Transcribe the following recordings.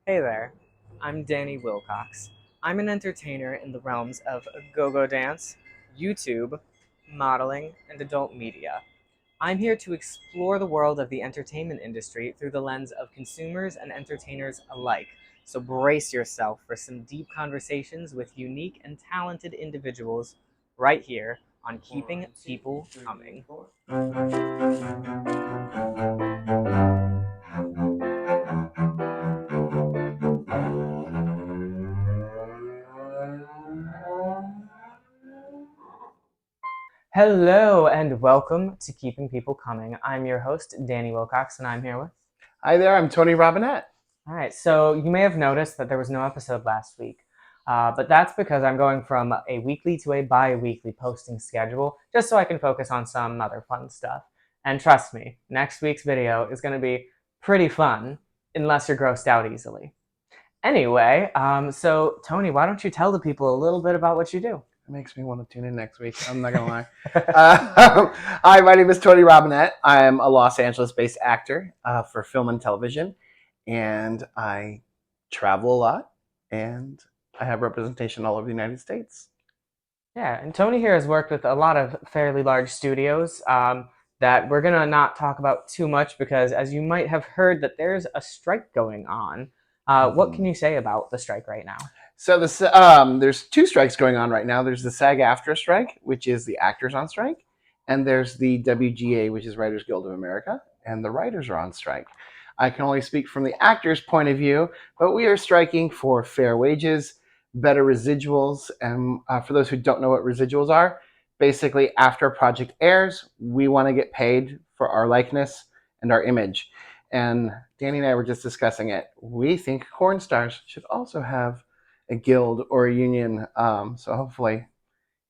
Hey there, I'm Danny Wilcox. I'm an entertainer in the realms of go-go dance, YouTube, modeling, and adult media. I'm here to explore the world of the entertainment industry through the lens of consumers and entertainers alike. So brace yourself for some deep conversations with unique and talented individuals right here on Keeping People Coming. Hello and welcome to Keeping People Coming. I'm your host, Danny Wilcox, and I'm here with. Hi there, I'm Tony Robinette. All right, so you may have noticed that there was no episode last week, but that's because I'm going from a weekly to a bi-weekly posting schedule, just so I can focus on some other fun stuff. And trust me, next week's video is going to be pretty fun, unless you're grossed out easily. Anyway, so Tony, why don't you tell the people a little bit about what you do? It makes me want to tune in next week. I'm not going to lie. Hi, my name is Tony Robinette. I'm a Los Angeles-based actor for film and television, and I travel a lot, and I have representation all over the United States. Yeah, and Tony here has worked with a lot of fairly large studios that we're gonna not talk about too much because, as you might have heard, that there's a strike going on. What can you say about the strike right now? So there's two strikes going on right now. There's the SAG-AFTRA strike, which is the actors on strike, and there's the WGA, which is Writers Guild of America, and the writers are on strike. I can only speak from the actors' point of view, but we are striking for fair wages, better residuals, and for those who don't know what residuals are, basically after a project airs, we want to get paid for our likeness and our image. And Danny and I were just discussing it. We think porn stars should also have a guild or a union. So hopefully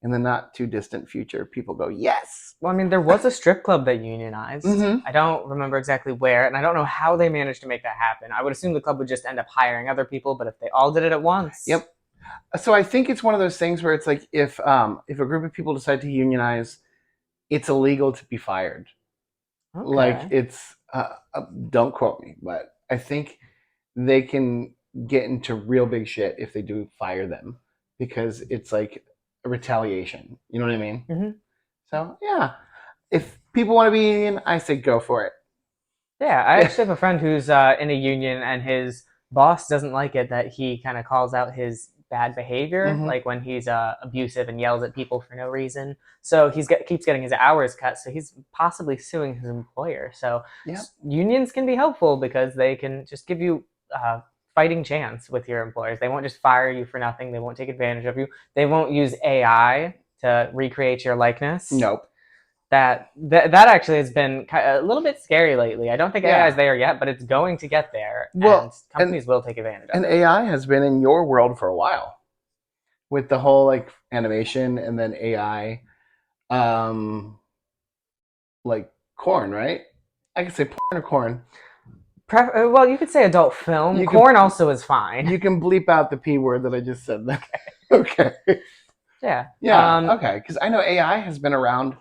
in the not too distant future, people go, yes. Well, I mean, there was a strip club that unionized. Mm-hmm. I don't remember exactly where, and I don't know how they managed to make that happen. I would assume the club would just end up hiring other people, but if they all did it at once. Yep. So I think it's one of those things where it's like if a group of people decide to unionize, it's illegal to be fired. Like Okay. it's don't quote me, but I think they can get into real big shit if they do fire them because it's like a retaliation. You know what I mean? Mm-hmm. So yeah, if people want to be union, I say go for Yeah, I it. actually have a friend who's in a union, and his boss doesn't like it that he kind of calls out his bad behavior, Mm-hmm. like when he's abusive and yells at people for no reason. So keeps getting his hours cut. So he's possibly suing his employer. So Yep. unions can be helpful because they can just give you a fighting chance with your employers. They won't just fire you for nothing. They won't take advantage of you. They won't use AI to recreate your likeness. Nope. That actually has been a little bit scary lately. I don't think AI is Yeah. there yet, but it's going to get there, and Well, and companies will take advantage of and it. AI has been in your world for a while with the whole like animation and then AI, um, like corn, right? I could say porn or corn. Well, you could say adult film. You can Corn also is fine. you can bleep out the p word that I just said. Then. Okay. Yeah. Yeah. Okay. Because I know AI has been around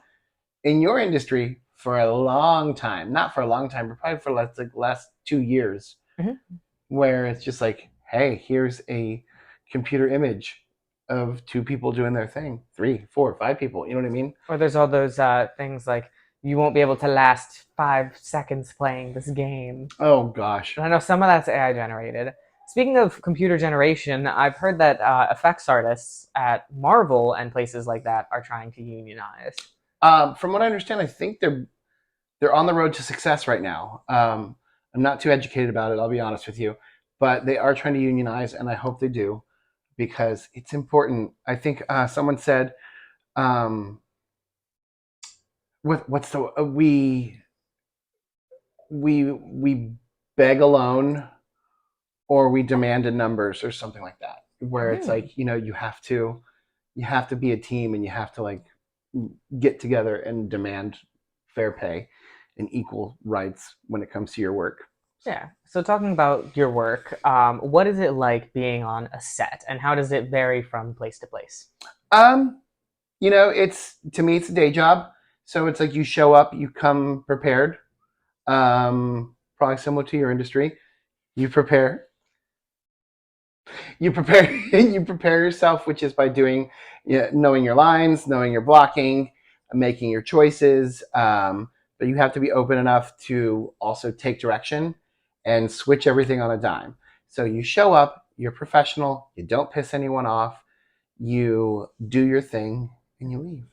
in your industry for a long time. Not for a long time, but probably for last 2 years, Mhm. where it's just like, hey, here's a computer image of two people doing their thing, three, four, five people. You know what I mean? Or there's all those things like you won't be able to last 5 seconds playing this game. Oh gosh. And I know some of that's AI generated. Speaking of computer generation, I've heard that effects artists at Marvel and places like that are trying to unionize. From what I understand, I think they're on the road to success right now. I'm not too educated about it. I'll be honest with you, but they are trying to unionize, and I hope they do because it's important. I think someone said, what's the we beg a loan or we demand in numbers or something like that, where it's Hmm. like you have to be a team and you have to like get together and demand fair pay and equal rights when it comes to your work. So, Yeah. So talking about your work, what is it like being on a set, and how does it vary from place to place? um, it's to me it's a day job, so it's like you show up, you come prepared. Probably similar to your industry, you prepare, You prepare you prepare yourself, which is by doing, knowing your lines, knowing your blocking, making your choices. But you have to be open enough to also take direction and switch everything on a dime. So you show up, you're professional, you don't piss anyone off, you do your thing, and you leave.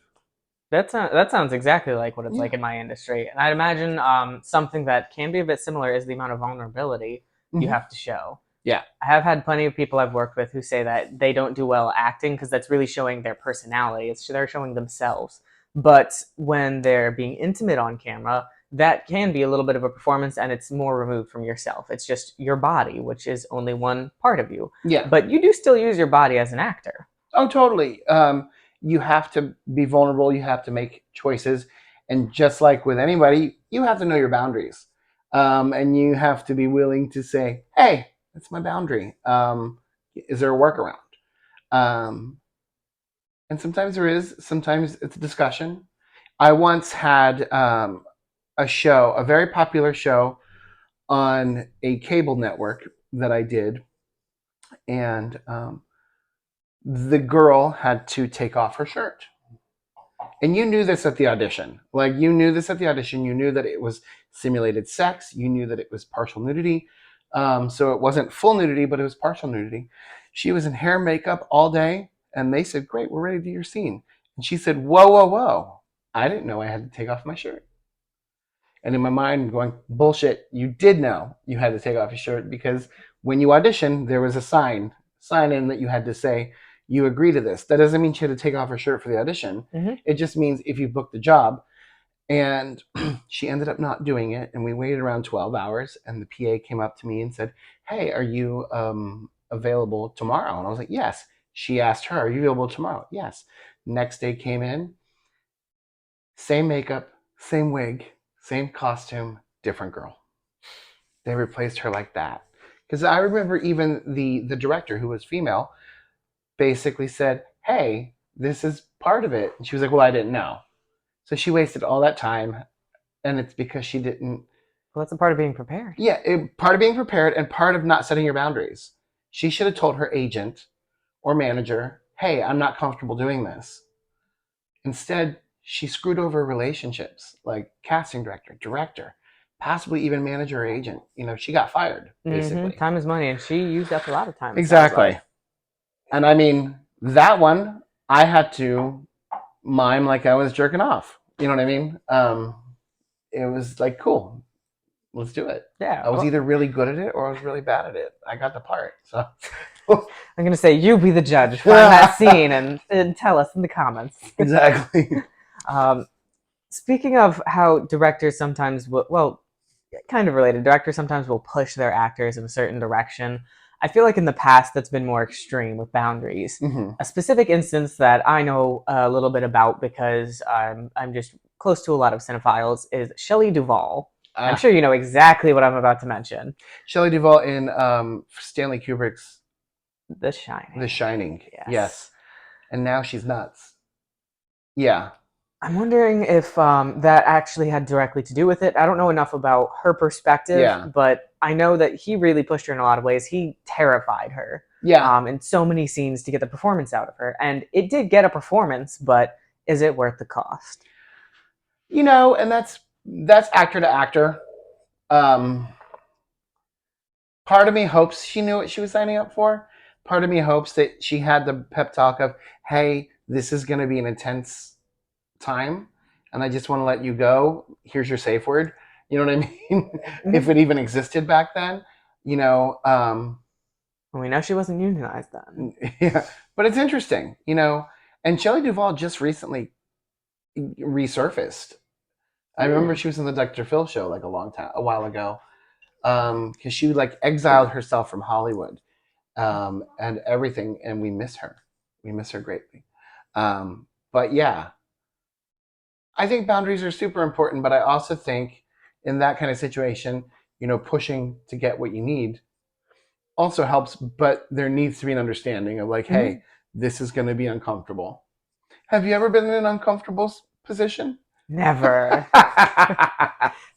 That sounds exactly like what it's Yeah. like in my industry, and I'd imagine something that can be a bit similar is the amount of vulnerability you Hmm. have to show. Yeah. I have had plenty of people I've worked with who say that they don't do well acting because that's really showing their personality. It's they're showing themselves. But when they're being intimate on camera, that can be a little bit of a performance and it's more removed from yourself. It's just your body, which is only one part of you. Yeah. But you do still use your body as an actor. Oh, totally. You have to be vulnerable. You have to make choices, and just like with anybody, you have to know your boundaries, and you have to be willing to say, "Hey, that's my boundary. Is there a workaround?" Um, and sometimes there is. Sometimes it's a discussion. I once had a show, a very popular show on a cable network that I did, and the girl had to take off her shirt. And you knew this at the audition. Like, you knew this at the audition. You knew that it was simulated sex. You knew that it was partial nudity. So it wasn't full nudity, but it was partial nudity. She was in hair and makeup all day, and they said, "Great, we're ready to do your scene." And she said, "Whoa, whoa, whoa! I didn't know I had to take off my shirt." And in my mind, I'm going, "Bullshit! You did know you had to take off your shirt, because when you auditioned, there was a sign in that you had to say you agree to this." That doesn't mean she had to take off her shirt for the audition. Mm-hmm. It just means if you booked the job. And she ended up not doing it, and we waited around 12 hours, and the PA came up to me and said, "Hey, are you available tomorrow?" And I was like, "Yes." She asked her, "Are you available tomorrow?" "Yes." Next day came in, same makeup, same wig, same costume, different girl. They replaced her like that. Because I remember even the director, who was female, basically said, "Hey, this is part of it." And she was like, "Well, I didn't know." So she wasted all that time, and it's because she didn't. Well, that's a part of being prepared. Yeah, part of being prepared and part of not setting your boundaries. She should have told her agent or manager, "Hey, I'm not comfortable doing this." Instead, she screwed over relationships, like casting director, possibly even manager or agent. She got fired, Mm-hmm. basically. Time is money, and she used up a lot of time, it sounds Exactly. like. And I mean, that one, I had to mime like I was jerking off. You know what I mean? It was like, cool, let's do it. Yeah. I was Well, either really good at it or I was really bad at it. I got the part. So I'm gonna say you be the judge. Find that scene and tell us in the comments. exactly. Um, Speaking of how directors sometimes will, well, kind of related, directors sometimes will push their actors in a certain direction. I feel like in the past that's been more extreme with boundaries. Hmm. A specific instance that I know a little bit about because I'm just close to a lot of cinephiles is Shelley Duvall. I'm Ah, sure you know exactly what I'm about to mention. Shelley Duvall in Stanley Kubrick's The The Shining. Shining. Yes. Yes, and now she's nuts. Yeah, I'm wondering if that actually had directly to do with it. I don't know enough about her perspective, yeah, but I know that he really pushed her in a lot of ways. He terrified her yeah. in so many scenes to get the performance out of her. And it did get a performance, but is it worth the cost? And that's actor to actor. Um, Part of me hopes she knew what she was signing up for. Part of me hopes that she had the pep talk of, "Hey, this is going to be an intense time, and I just want to let you go. Here's your safe word." You know what I mean? If Mm-hmm. it even existed back then, you know. We know she wasn't unionized then. Yeah, but it's interesting, And Shelley Duvall just recently resurfaced. I remember Mm. she was in the Dr. Phil show like a while ago, because she like exiled herself from Hollywood, and everything, and we miss her. We miss her greatly. But yeah, I think boundaries are super important, but I also think in that kind of situation, pushing to get what you need also helps, but there needs to be an understanding of like, Mm-hmm. hey, this is going to be uncomfortable. Have you ever been in an uncomfortable position? Never.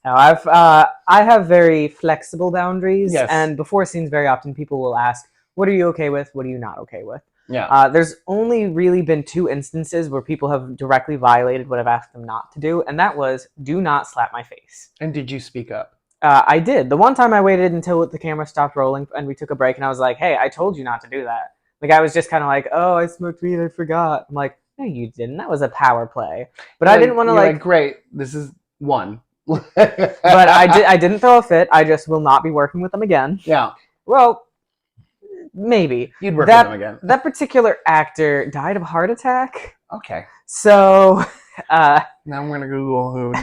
Now, I have very flexible boundaries, Yes. and before scenes, very often people will ask, what are you okay with? What are you not okay with? Yeah. There's only really been 2 instances where people have directly violated what I've asked them not to do, and that was do not slap my face. And did you speak up? I did. The one time I waited until the camera stopped rolling and we took a break, and I was like, hey, I told you not to do that. The guy was just kind of like, oh, I smoked weed, I forgot. I'm like, no, you didn't. That was a power play. But I didn't want to like, great, this is one. But I didn't throw a fit. I just will not be working with them again. Yeah. Well, maybe. You'd work with them again. That particular actor died of a heart attack. Okay. So, now I'm gonna Google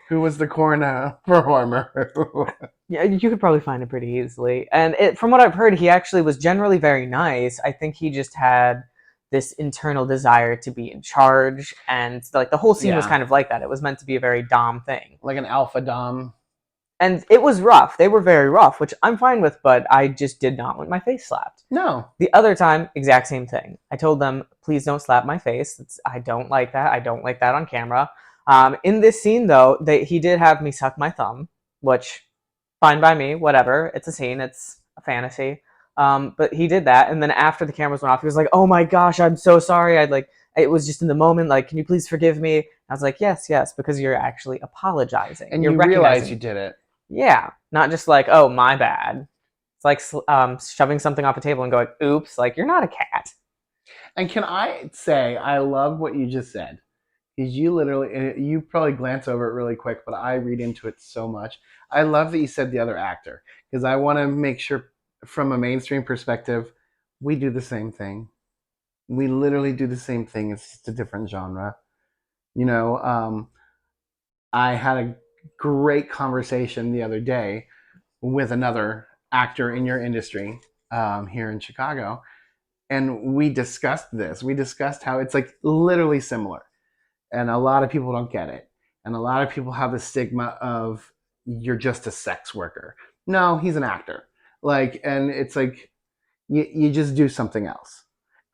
who was the corn performer. Yeah, you could probably find it pretty easily. And from what I've heard, he actually was generally very nice. I think he just had this internal desire to be in charge, and like the whole scene was kind of like that. It was meant to be a very dom thing, like an alpha dom. and it was rough. They were very rough, which I'm fine with, but I just did not want my face slapped. No. The other time, exact same thing. I told them, please don't slap my face. I don't like that. I don't like that on camera. In this scene, though, he did have me suck my thumb, which, fine by me, whatever. It's a scene. It's a fantasy. But he did that, and then after the cameras went off, he was like, oh my gosh, I'm so sorry. It was just in the moment, like, can you please forgive me? I was like, yes, because you're actually apologizing. And you're you realize you did it. Yeah, not just like, oh, my bad. It's like shoving something off a table and going, oops, like, you're not a cat. And can I say, I love what you just said. Because you probably glance over it really quick, but I read into it so much. I love that you said the other actor, because I want to make sure from a mainstream perspective, we do the same thing. We literally do the same thing. It's just a different genre. You know, I had a great conversation the other day with another actor in your industry here in Chicago, and we discussed this. We discussed how it's like literally similar, and a lot of people don't get it, and a lot of people have the stigma of you're just a sex worker. No, he's an actor. And it's like you just do something else.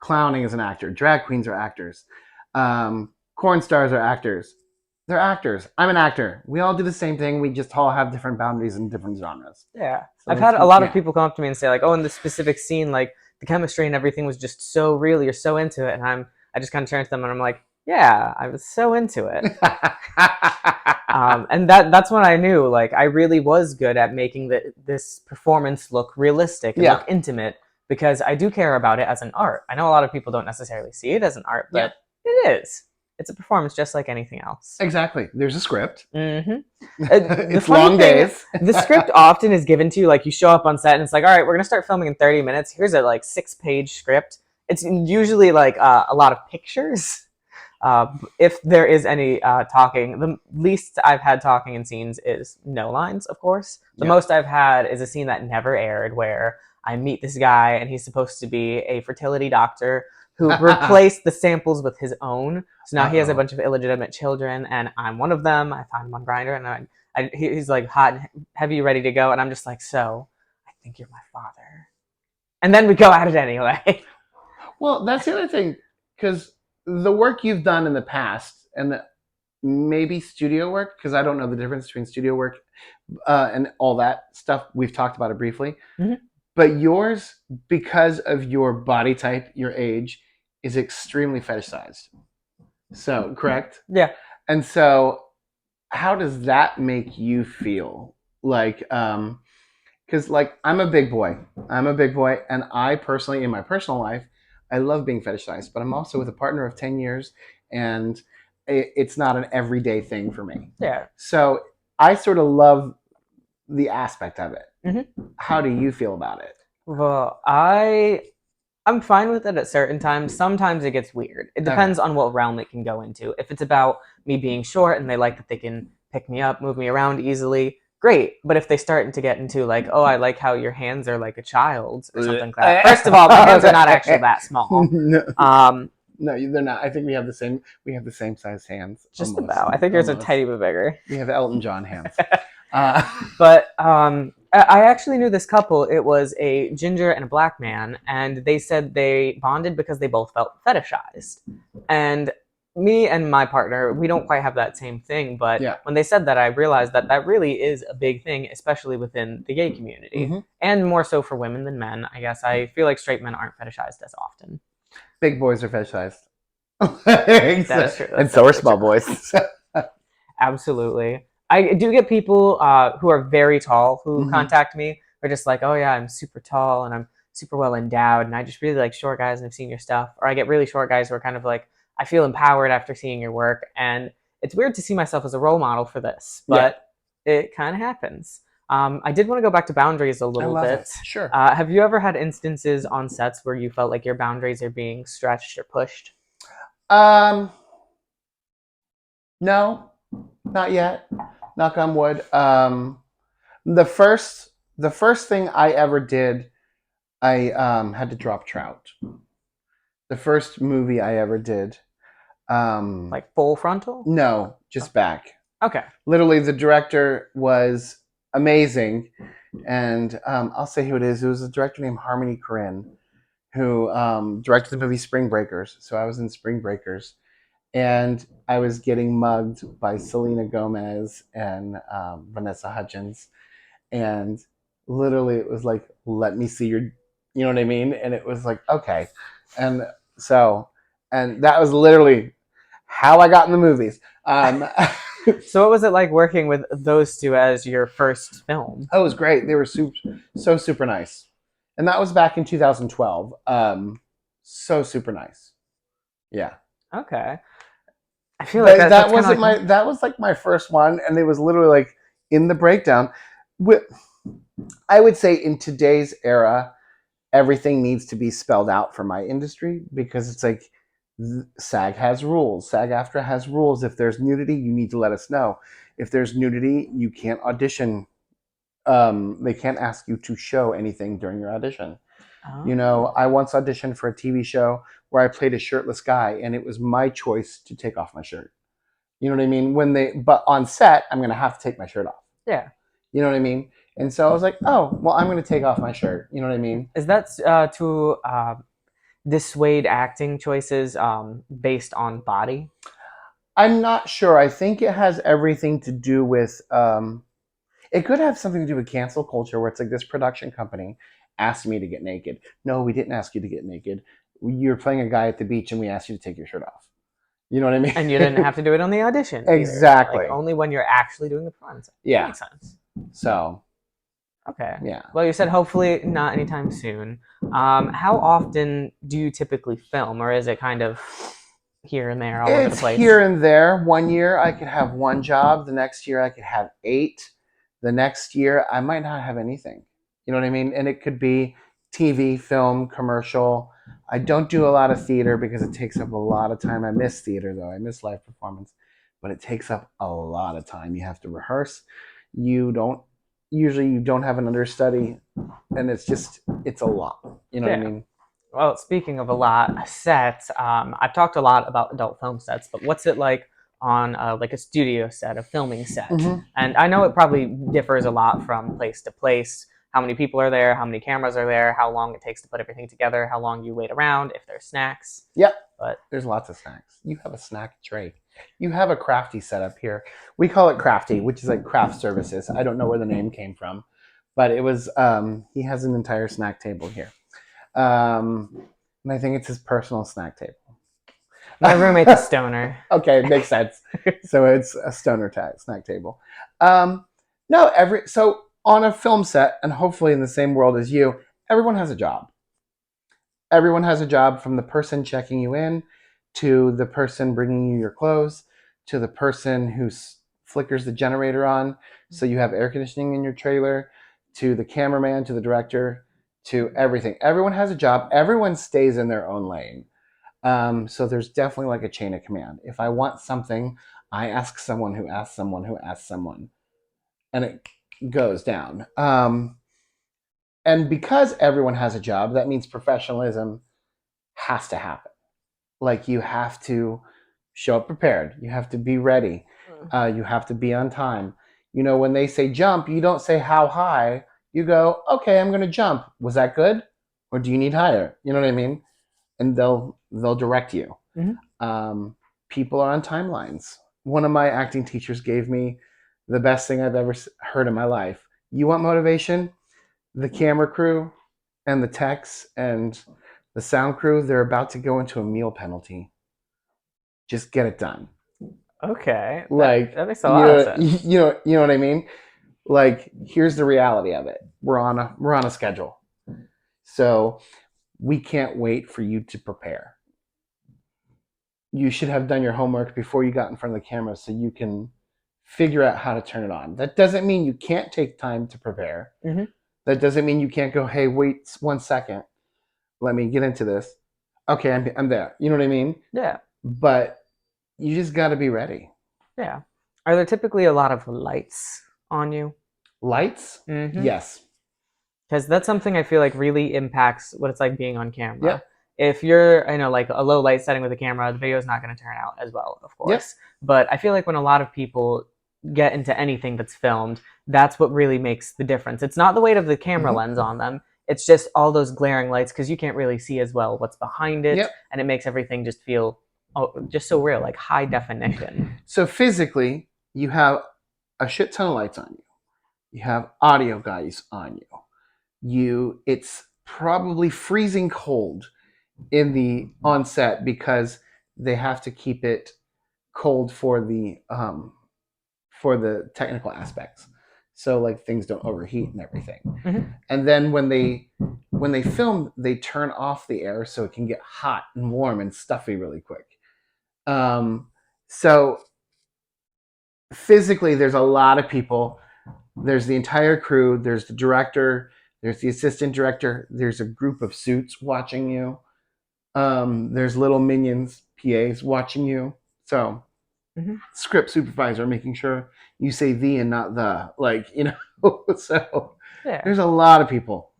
Clowning is an actor. Drag queens are actors. Corn stars are actors. They're actors. I'm an actor. We all do the same thing. We just all have different boundaries and different genres. Yeah. So I've had a lot of people come up to me and say, like, oh, in this specific scene, like, the chemistry and everything was just so real. You're so into it. And I just kind of turn to them and I'm like, yeah, I was so into it. And that's when I knew, like, I really was good at making this performance look realistic and look intimate, because I do care about it as an art. I know a lot of people don't necessarily see it as an art, but it is. It's a performance just like anything else. Exactly. There's a script. Mm-hmm. It's long days. The script often is given to you, like, you show up on set and it's like, all right, we're going to start filming in 30 minutes. Here's a, like, 6-page script. It's usually, like, a lot of pictures. If there is any talking, the least I've had talking in scenes is no lines, of course. The most I've had is a scene that never aired where I meet this guy and he's supposed to be a fertility doctor who replaced the samples with his own. So now he has a bunch of illegitimate children, and I'm one of them. I found him on Grindr, and he's like hot and heavy, ready to go, and I'm just like, so I think you're my father. And then we go at it anyway. Well, that's the other thing, because the work you've done in the past, and maybe studio work, because I don't know the difference between studio work and all that stuff. We've talked about it briefly. Mm-hmm. But yours, because of your body type, your age, is extremely fetishized. So, correct? Yeah. And so, how does that make you feel? Like, because, like, I'm a big boy. And I personally, in my personal life, I love being fetishized. But I'm also with a partner of 10 years, and it's not an everyday thing for me. Yeah. So, I sort of love the aspect of it. Mm-hmm. How do you feel about it? Well, I'm fine with it at certain times. Sometimes it gets weird. It depends on what realm it can go into. If it's about me being short and they like that they can pick me up, move me around easily, great. But if they start to get into, like, oh, I like how your hands are like a child's or something like that. First of all, my hands are not actually that small. No, they're not. I think we have the same size hands. Just almost. About. I think yours are a tiny bit bigger. We have Elton John hands. But I actually knew this couple. It was a ginger and a black man, and they said they bonded because they both felt fetishized. And me and my partner, we don't quite have that same thing, but Yeah. when they said that, I realized that that really is a big thing, especially within the gay community, Hmm. and more so for women than men. I guess I feel like straight men aren't fetishized as often. Big boys are fetishized. That is true. And That's so are definitely small true. boys. Absolutely. I do get people who are very tall who Hmm. contact me. They're just like, oh yeah, I'm super tall and I'm super well endowed, and I just really like short guys and I've seen your stuff. Or I get really short guys who are kind of like, I feel empowered after seeing your work. And it's weird to see myself as a role model for this, Yeah. but it kind of happens. I did want to go back to boundaries a I little love it. bit. Sure. Have you ever had instances on sets where you felt like your boundaries are being stretched or pushed? Um, no, not yet. Knock on wood. The first the first thing I ever did, I had to drop trout. The first movie I ever did. Um, Like full frontal? no, Oh, just back. okay. Literally, the director was amazing, and I'll say who it is. It was a director named Harmony Korine who directed the movie Spring Breakers. So I was in Spring Breakers, and I was getting mugged by Selena Gomez and Vanessa Hudgens, and literally it was like, let me see your, you know what I mean? And it was like, okay. And so, and that was literally how I got in the movies. So what was it like working with those two as your first film? It was great. They were so super nice. And that was back in 2012. So super nice. Yeah. Okay. I feel like But that's that kind of wasn't like my, that was like my first one. And it was literally like in the breakdown. I would say in today's era, everything needs to be spelled out for my industry because it's like SAG has rules. SAG-AFTRA has rules. If there's nudity, you need to let us know. If there's nudity, you can't audition. They can't ask you to show anything during your audition. You know, oh I once auditioned for a TV show where I played a shirtless guy, and it was my choice to take off my shirt. You know what I mean? But on set, I'm gonna have to take my shirt off. yeah. You know what I mean? And so I was like, oh, well, I'm gonna take off my shirt. You know what I mean? Is that to dissuade acting choices based on body? I'm not sure. I think it has everything to do with. It could have something to do with cancel culture, where it's like this production company asked me to get naked. No, we didn't ask you to get naked. You're playing a guy at the beach, and we asked you to take your shirt off. You know what I And you didn't mean? have to do it on the audition either. Like Exactly. only when you're actually doing the performance. That Yeah. makes sense. So Okay. yeah. Well, you said hopefully not anytime soon. How often do you typically film, or is it kind of here and there, all over the It's place? here and there. One year I could have one job. The next year I could have eight. The next year I might not have anything. You know what I mean? And it could be TV, film, commercial. I don't do a lot of theater because it takes up a lot of time. I miss theater though. I miss live performance, but it takes up a lot of time. You have to rehearse. You don't usually you don't have an understudy, and it's a lot. You know what I Yeah. mean? Well, speaking of a lot sets, I've talked a lot about adult film sets, but what's it like on like a studio set, a filming set? Mm-hmm. And I know it probably differs a lot from place to place. How many people are there? How many cameras are there? How long it takes to put everything together? How long you wait around? If there's snacks, Yep. but There's lots of snacks. You have a snack tray. You have a crafty setup here. We call it crafty, which is like craft services. I don't know where the name came from, but it was. He has an entire snack table here, and I think it's his personal snack table. my roommate's a stoner. Okay, it makes sense. So it's a stoner snack table. Um, no, so on a film set, and hopefully in the same world as you, everyone has a job. Everyone has a job, from the person checking you in to the person bringing you your clothes to the person who flickers the generator on so you have air conditioning in your trailer, to the cameraman, to the director, to everything. Everyone has a job. Everyone stays in their own lane. So there's definitely like a chain of command. If I want something, I ask someone who asks someone who asks someone, and it goes down. And because everyone has a job, that means professionalism has to happen. Like, you have to show up prepared. You have to be ready. You have to be on time. You know, when they say jump, you don't say how high. You go, okay, I'm going to jump. Was that good, or do you need higher? You know what I mean? And they'll direct you. Mhm. Um, people are on timelines. One of my acting teachers gave me the best thing I've ever heard in my life. You want motivation? The camera crew and the techs and the sound crew, they're about to go into a meal penalty. Just get it done. Okay, Like, that makes a lot of sense. you know what I mean? Like, here's the reality of it. We're on a schedule. So we can't wait for you to prepare. You should have done your homework before you got in front of the camera so you can figure out how to turn it on. That doesn't mean you can't take time to prepare. Mm-hmm. That doesn't mean you can't go, hey, wait 1 second. Let me get into this. Okay, I'm there. You know what I mean? Yeah. But you just got to be ready. Yeah. Are there typically a lot of lights on you? Lights? Mm-hmm. Yes. Because that's something I feel like really impacts what it's like being on camera. Yep. If you're, like a low light setting with a camera, the video is not going to turn out as well, of Yep. course. But I feel like when a lot of people get into anything that's filmed, that's what really makes the difference. It's not the weight of the camera lens on them. It's just all those glaring lights because you can't really see as well what's behind it, Yep. and it makes everything just feel just so real, like high definition. So physically, you have a shit ton of lights on you. You have audio guys on you. It's probably freezing cold in the on set because they have to keep it cold for the technical aspects. So like things don't overheat and everything. Mm-hmm. And then when they film, they turn off the air so it can get hot and warm and stuffy really quick. So physically, there's a lot of people. There's the entire crew. There's the director. There's the assistant director. There's a group of suits watching you. There's little minions, PAs watching you. So script supervisor making sure you say the and not the, like, so Yeah. there's a lot of people.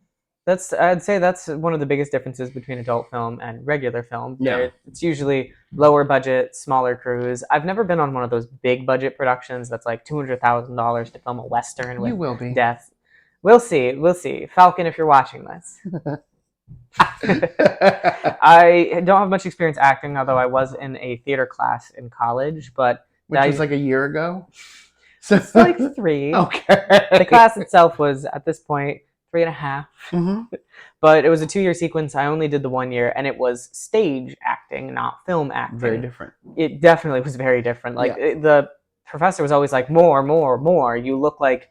I'd say that's one of the biggest differences between adult film and regular film. Yeah. It's usually lower budget, smaller crews. I've never been on one of those big budget productions that's like $200,000 to film a Western with You will be. death. We'll see. We'll see. Falcon, if you're watching this. I don't have much experience acting, although I was in a theater class in college, but Which was like a year ago? It's like 3. Okay. The class itself was, at this point, 3.5. Mm-hmm. But it was a 2-year sequence. I only did the 1 year, and it was stage acting, not film acting. Very different. It definitely was very different. Like, the professor was always like, more, more, more. You look like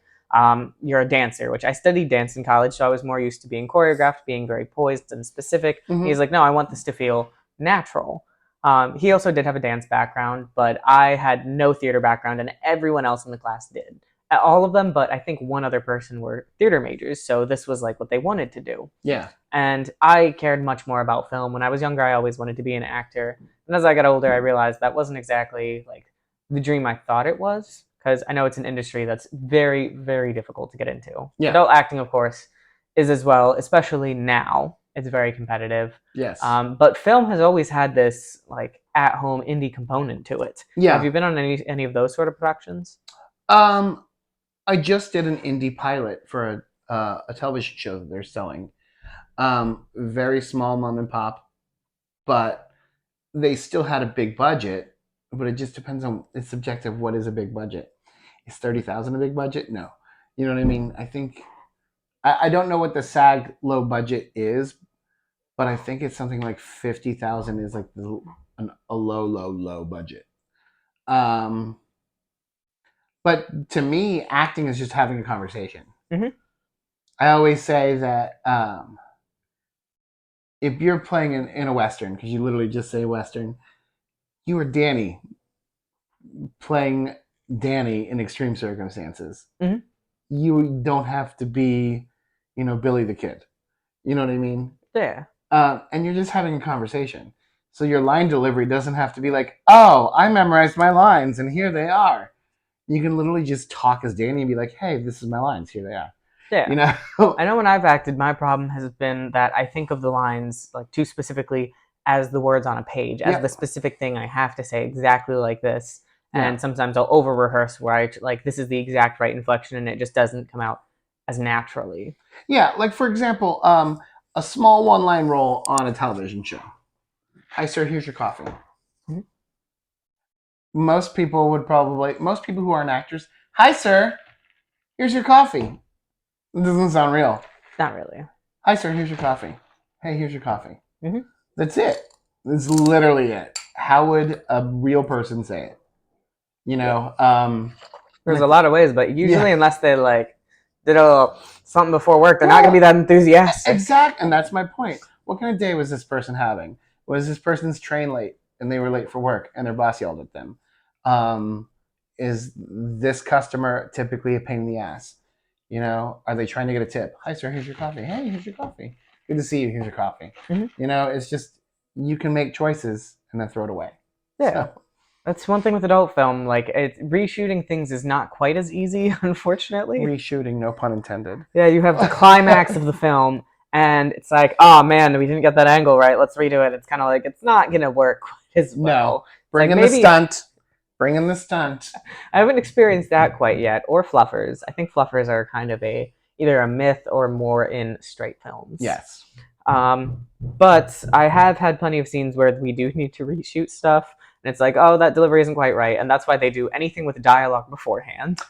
you're a dancer, which I studied dance in college, so I was more used to being choreographed, being very poised and specific. He's like, no, I want this to feel natural. He also did have a dance background, but I had no theater background, and everyone else in the class did. All of them, but I think one other person were theater majors, so this was like what they wanted to do. Yeah. And I cared much more about film. When I was younger, I always wanted to be an actor. And as I got older, I realized that wasn't exactly like the dream I thought it was, because I know it's an industry that's very, very difficult to get into. Yeah. Adult acting, of course, is as well, especially now. It's very competitive. Yes. But film has always had this like at-home indie component to it. Yeah. Have you been on any of those sort of productions? I just did an indie pilot for a television show that they're selling. Very small mom and pop, but they still had a big budget. But it just depends on, it's subjective. What is a big budget? Is 30,000 a big budget? No. You know what I mean? I think I don't know what the SAG low budget is, but I think it's something like 50,000 is like a low budget. But to me, acting is just having a conversation. Mm-hmm. I always say that if you're playing in a Western, because you literally just say Western, you are Danny playing Danny in extreme circumstances. Mm-hmm. You don't have to be, Billy the Kid. You know what I mean? Yeah. And you're just having a conversation. So your line delivery doesn't have to be like, oh, I memorized my lines and here they are. You can literally just talk as Danny and be like, hey, this is my lines. Here they are. Yeah. I know when I've acted, my problem has been that I think of the lines like too specifically as the words on a page, as the specific thing I have to say exactly like this. And sometimes I'll over rehearse where I like, this is the exact right inflection and it just doesn't come out as naturally. Yeah. Like, for example, a small one-line role on a television show. Hi, sir, here's your coffee. Mm-hmm. most people who aren't actors, hi, sir, here's your coffee. It doesn't sound real. Not really. Hi, sir, here's your coffee. Hey, here's your coffee. Mm-hmm. That's it. That's literally it. How would a real person say it? You know, There's a lot of ways, but usually, Yeah. unless they like did a something before work, they're not gonna be that enthusiastic. Exactly, and that's my point. What kind of day was this person having? Was this person's train late and they were late for work and their boss yelled at them? Is this customer typically a pain in the ass? You know, are they trying to get a tip? Hi, sir, here's your coffee. Hey, here's your coffee. Good to see you. Here's your coffee. Mm-hmm. You know, it's just you can make choices and then throw it away. Yeah. So, That's one thing with adult film. Like, reshooting things is not quite as easy, unfortunately. reshooting, no pun intended. Yeah, you have the climax of the film, and it's like, oh man, we didn't get that angle right. Let's redo it. It's kind of like it's not gonna work quite as well. No, bring like in the stunt. Bring in the stunt. I haven't experienced that quite yet, or fluffers. I think fluffers are kind of either a myth or more in straight films. Yes. But I have had plenty of scenes where we do need to reshoot stuff, and it's like, oh, that delivery isn't quite right, and that's why they do anything with dialogue beforehand.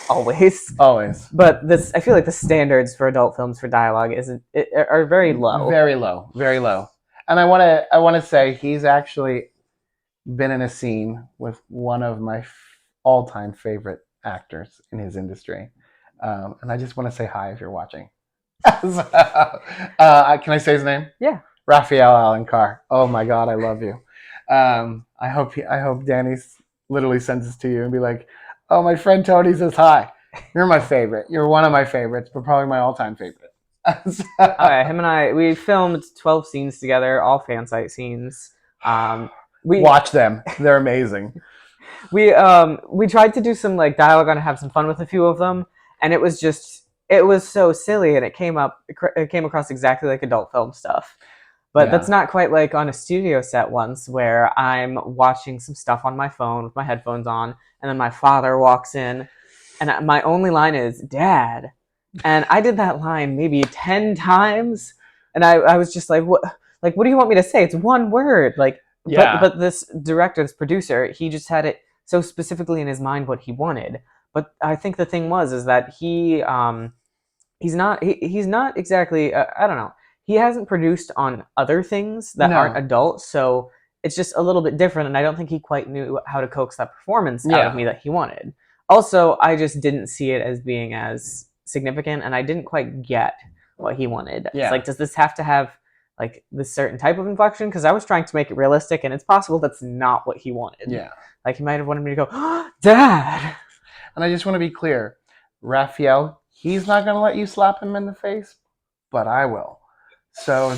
Always. But I feel like the standards for adult films for dialogue are very low. Very low. Very low. And I want to say he's actually been in a scene with one of my all-time favorite actors in his industry. And I just want to say hi if you're watching. Can I say his name? Yeah. Raphael Allen Carr. Oh my God, I love you. I hope Danny literally sends this to you and be like, oh, my friend Tony says hi. You're my favorite. You're one of my favorites, but probably my all-time favorite. Okay, him and I, we filmed 12 scenes together, all fan site scenes. We watch them; they're amazing. We tried to do some like dialogue and have some fun with a few of them, and it was so silly, and it came across exactly like adult film stuff. But that's not quite like on a studio set once where I'm watching some stuff on my phone with my headphones on, and then my father walks in, and my only line is "Dad," and I did that line maybe 10 times, and I was just like, what do you want me to say? It's one word, like. Yeah. But this director, this producer, he just had it so specifically in his mind what he wanted. But I think the thing is that he's not exactly I don't know. He hasn't produced on other things that aren't adult, so it's just a little bit different. And I don't think he quite knew how to coax that performance out of me that he wanted. Also, I just didn't see it as being as significant, and I didn't quite get what he wanted. Yeah. It's like, does this have to have like this certain type of inflection? Because I was trying to make it realistic, and it's possible that's not what he wanted. Yeah. Like, he might have wanted me to go, oh, Dad! And I just want to be clear. Raphael, he's not going to let you slap him in the face, but I will. So,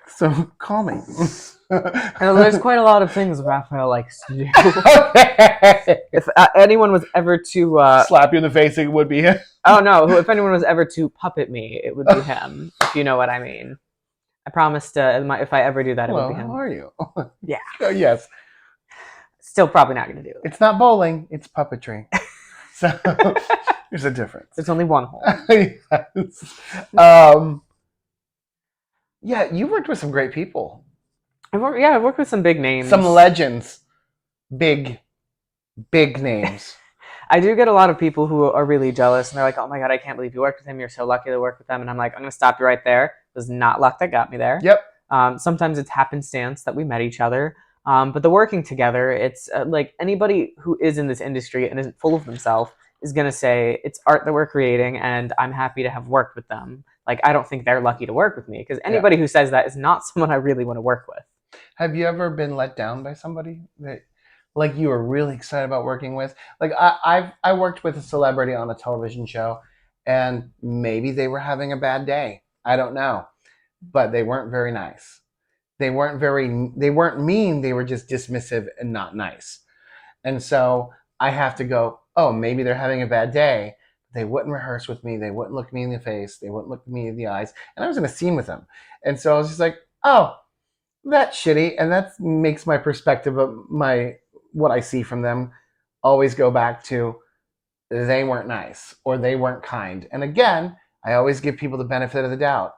so call me. There's quite a lot of things Raphael likes to do. If anyone was ever to slap you in the face, it would be him. Oh no! If anyone was ever to puppet me, it would be him. If you know what I mean. I promised if I ever do that, it would be him. How are you? Yeah. Oh, yes. Still probably not going to do it. It's not bowling. It's puppetry. So there's a difference. There's only one hole. Yes. Yeah, you worked with some great people. I've worked with some big names. Some legends. Big names. I do get a lot of people who are really jealous, and they're like, oh my God, I can't believe you worked with him. You're so lucky to work with them. And I'm like, I'm going to stop you right there. It was not luck that got me there. Yep. Sometimes it's happenstance that we met each other. But the working together, it's like anybody who is in this industry and isn't full of themselves is going to say it's art that we're creating, and I'm happy to have worked with them. Like, I don't think they're lucky to work with me, because anybody who says that is not someone I really want to work with. Have you ever been let down by somebody that, like, you were really excited about working with? Like, I worked with a celebrity on a television show, and maybe they were having a bad day. I don't know. But they weren't very nice. They weren't mean. They were just dismissive and not nice. And so I have to go, oh, maybe they're having a bad day. They wouldn't rehearse with me. They wouldn't look me in the face. They wouldn't look me in the eyes. And I was in a scene with them. And so I was just like, oh, that's shitty. And that makes my perspective of what I see from them always go back to they weren't nice or they weren't kind. And again, I always give people the benefit of the doubt.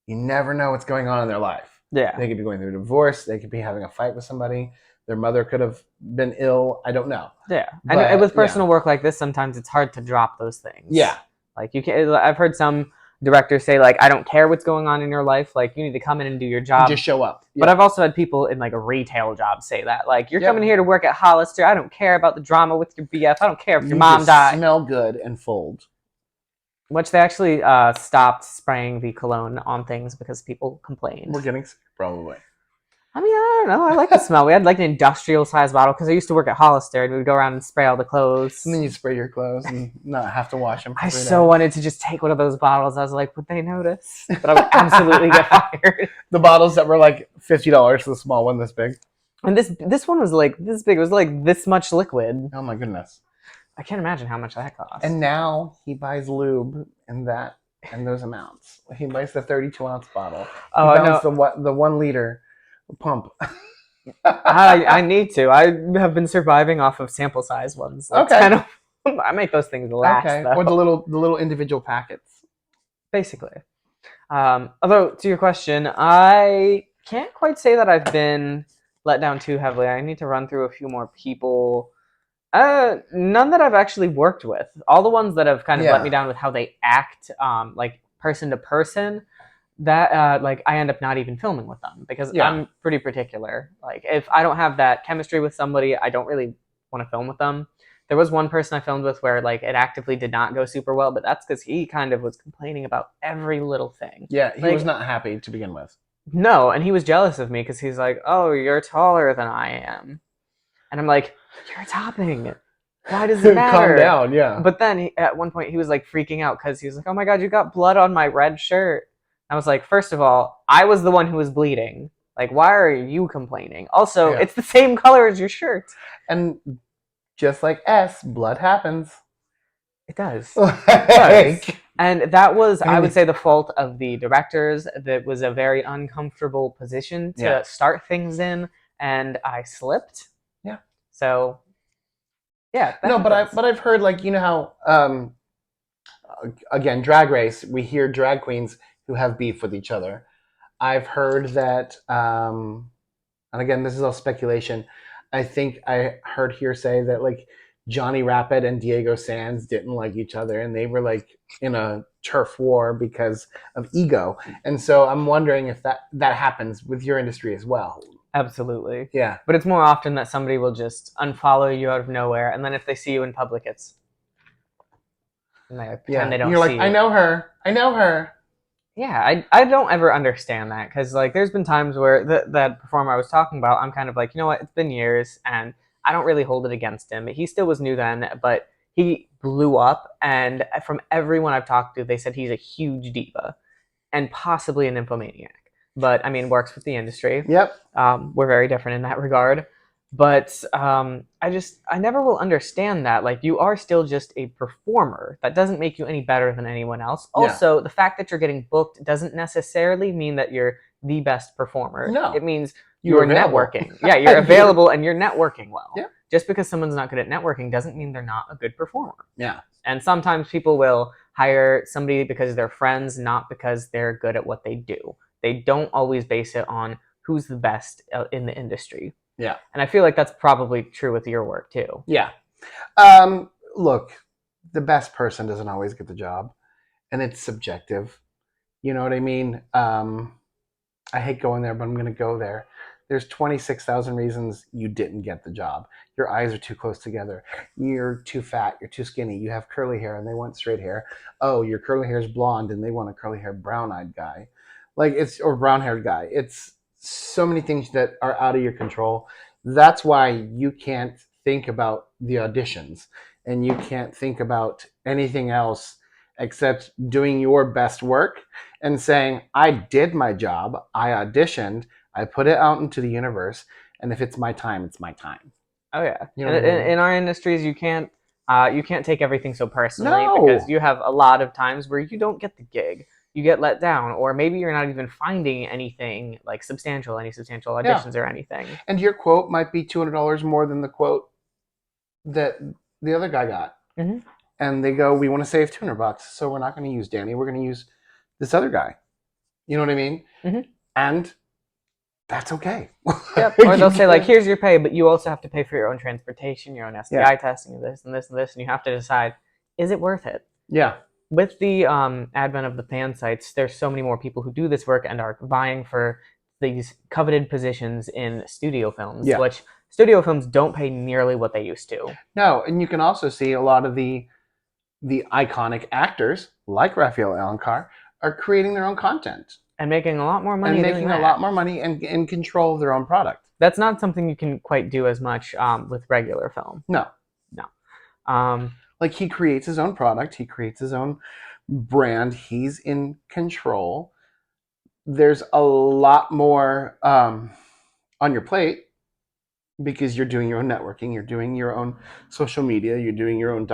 You never know what's going on in their life. Yeah. They could be going through a divorce. They could be having a fight with somebody. Their mother could have been ill. I don't know. Yeah. And But with personal work like this, sometimes it's hard to drop those things. Yeah. Like you can't. I've heard some directors say like, I don't care what's going on in your life. Like you need to come in and do your job. Just show up. But I've also had people in like a retail job say that. Like, you're Yep. coming here to work at Hollister. I don't care about the drama with your BF. I don't care if your mom died. Smell good and fold. Which they actually stopped spraying the cologne on things because people complained. We're getting sick, probably. I mean, I don't know. I like the smell. We had like an industrial size bottle because I used to work at Hollister and we would go around and spray all the clothes. And then you spray your clothes and not have to wash them. I so wanted to just take one of those bottles. I was like, would they notice? But I would absolutely get fired. The bottles that were like $50 for the small one this big. And this one was like this big. It was like this much liquid. Oh my goodness. I can't imagine how much that cost. And now he buys lube in that and those amounts. He buys the 32-ounce bottle. Oh, no. The 1 liter pump. I need to. I have been surviving off of sample size ones. Like Okay. I make those things last. Okay. Though. Or the little individual packets. Basically. Although to your question, I can't quite say that I've been let down too heavily. I need to run through a few more people. None that I've actually worked with. All the ones that have kind of let me down with how they act, like person to person, that like I end up not even filming with them because I'm pretty particular. Like if I don't have that chemistry with somebody, I don't really want to film with them. There was one person I filmed with where like it actively did not go super well, but that's because he kind of was complaining about every little thing. Yeah, he was not happy to begin with. No, and he was jealous of me because he's like, "Oh, you're taller than I am," and I'm like, "You're topping. Why does it matter?" Calm down, yeah. But then at one point he was like freaking out because he was like, "Oh my god, you got blood on my red shirt." I was like, first of all, I was the one who was bleeding. Like, why are you complaining? Also, it's the same color as your shirt. And just like S, blood happens. It does. It does. And that was, I would say, the fault of the directors. That was a very uncomfortable position to start things in, and I slipped. Yeah. So, yeah. No, but I've heard, like, you know how again, Drag Race, we hear drag queens who have beef with each other. I've heard that, and again, this is all speculation. I think I heard hearsay that like Johnny Rapid and Diego Sands didn't like each other, and they were like in a turf war because of ego. And so I'm wondering if that happens with your industry as well. Absolutely. Yeah. But it's more often that somebody will just unfollow you out of nowhere, and then if they see you in public, it's and they pretend they don't. You're see like, I know her. I know her. Yeah, I don't ever understand that because like there's been times where that performer I was talking about, I'm kind of like, you know what, it's been years and I don't really hold it against him. He still was new then, but he blew up, and from everyone I've talked to, they said he's a huge diva and possibly an nymphomaniac. But I mean, works with the industry. Yep. We're very different in that regard. But I never will understand that. Like, you are still just a performer. That doesn't make you any better than anyone else. Also, the fact that you're getting booked doesn't necessarily mean that you're the best performer. No. It means you're networking. Yeah, you're available and you're networking well. Yeah. Just because someone's not good at networking doesn't mean they're not a good performer. Yeah. And sometimes people will hire somebody because they're friends, not because they're good at what they do. They don't always base it on who's the best in the industry. Yeah. And I feel like that's probably true with your work too. Yeah. Look, the best person doesn't always get the job, and it's subjective. You know what I mean? I hate going there, but I'm going to go there. There's 26,000 reasons you didn't get the job. Your eyes are too close together. You're too fat. You're too skinny. You have curly hair and they want straight hair. Oh, your curly hair is blonde and they want a curly hair brown-eyed guy. Or brown-haired guy. It's so many things that are out of your control. That's why you can't think about the auditions and you can't think about anything else except doing your best work and saying, I did my job, I auditioned, I put it out into the universe, and if it's my time, it's my time. Oh yeah. You know what I mean? In our industries, you can't take everything so personally No. because you have a lot of times where you don't get the gig. You get let down, or maybe you're not even finding anything like any substantial auditions or anything. And your quote might be $200 more than the quote that the other guy got. Mm-hmm. And they go, we want to save $200, so we're not going to use Danny. We're going to use this other guy. You know what I mean? Mm-hmm. And that's okay. Yep. Or they'll say like, here's your pay, but you also have to pay for your own transportation, your own STI testing, and this and this and this, and you have to decide, is it worth it? Yeah. With the advent of the fan sites, there's so many more people who do this work and are vying for these coveted positions in studio films, which studio films don't pay nearly what they used to. No, and you can also see a lot of the iconic actors like Raphael Alencar are creating their own content and making a lot more money. And making a lot more money and in control of their own product. That's not something you can quite do as much with regular film. No. Like he creates his own product, he creates his own brand, he's in control. There's a lot more on your plate because you're doing your own networking, you're doing your own social media, you're doing your own ...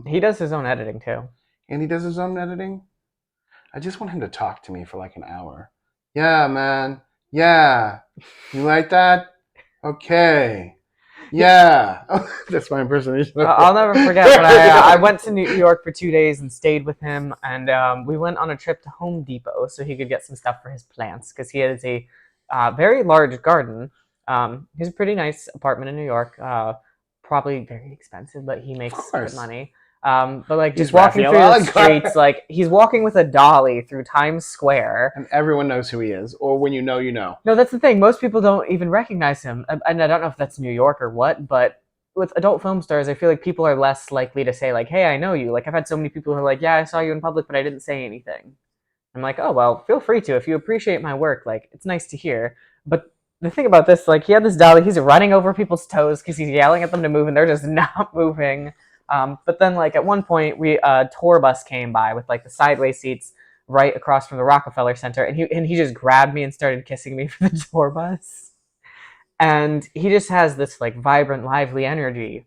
He does his own editing too. And he does his own editing? I just want him to talk to me for like an hour. Yeah, man. Yeah. You like that? Okay. Yeah. That's my impersonation. I'll never forget when I went to New York for 2 days and stayed with him, and we went on a trip to Home Depot so he could get some stuff for his plants because he has a very large garden. He has a pretty nice apartment in New York, probably very expensive, but he makes good money. But like just walking through the streets, like he's walking with a dolly through Times Square, and everyone knows who he is, or when you know, you know. No, that's the thing. Most people don't even recognize him, and I don't know if that's New York or what. But with adult film stars, I feel like people are less likely to say like, "Hey, I know you." Like I've had so many people who are like, "Yeah, I saw you in public, but I didn't say anything." I'm like, "Oh well, feel free to if you appreciate my work. Like it's nice to hear." But the thing about this, like he had this dolly, he's running over people's toes because he's yelling at them to move, and they're just not moving. But then, like at one point, a tour bus came by with like the sideways seats right across from the Rockefeller Center, and he just grabbed me and started kissing me for the tour bus. And he just has this like vibrant, lively energy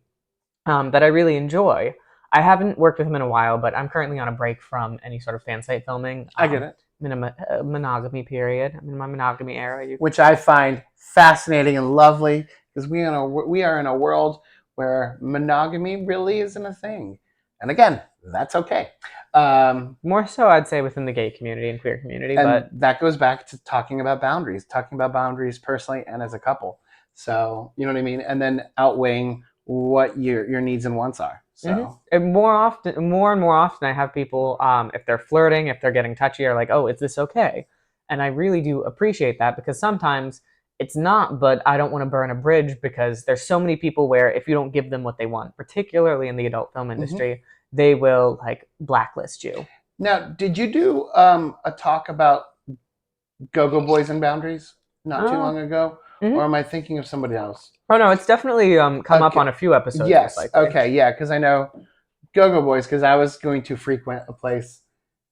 that I really enjoy. I haven't worked with him in a while, but I'm currently on a break from any sort of fan site filming. I get it. I'm in a monogamy period. I'm in my monogamy era. Which I find fascinating and lovely because we are in a world where monogamy really isn't a thing. And again, that's okay. More so, I'd say, within the gay community and queer community. And but that goes back to talking about boundaries personally and as a couple. So, you know what I mean? And then outweighing what your needs and wants are. So and more and more often, I have people, if they're flirting, if they're getting touchy, are like, "Oh, is this okay?" And I really do appreciate that because sometimes it's not, but I don't want to burn a bridge because there's so many people where if you don't give them what they want, particularly in the adult film industry, they will like blacklist you. Now, did you do a talk about Go-Go Boys and Boundaries not too long ago? Or am I thinking of somebody else? Oh, no, it's definitely come up on a few episodes. Yes, okay, yeah, because I know Go-Go Boys, because I was going to frequent a place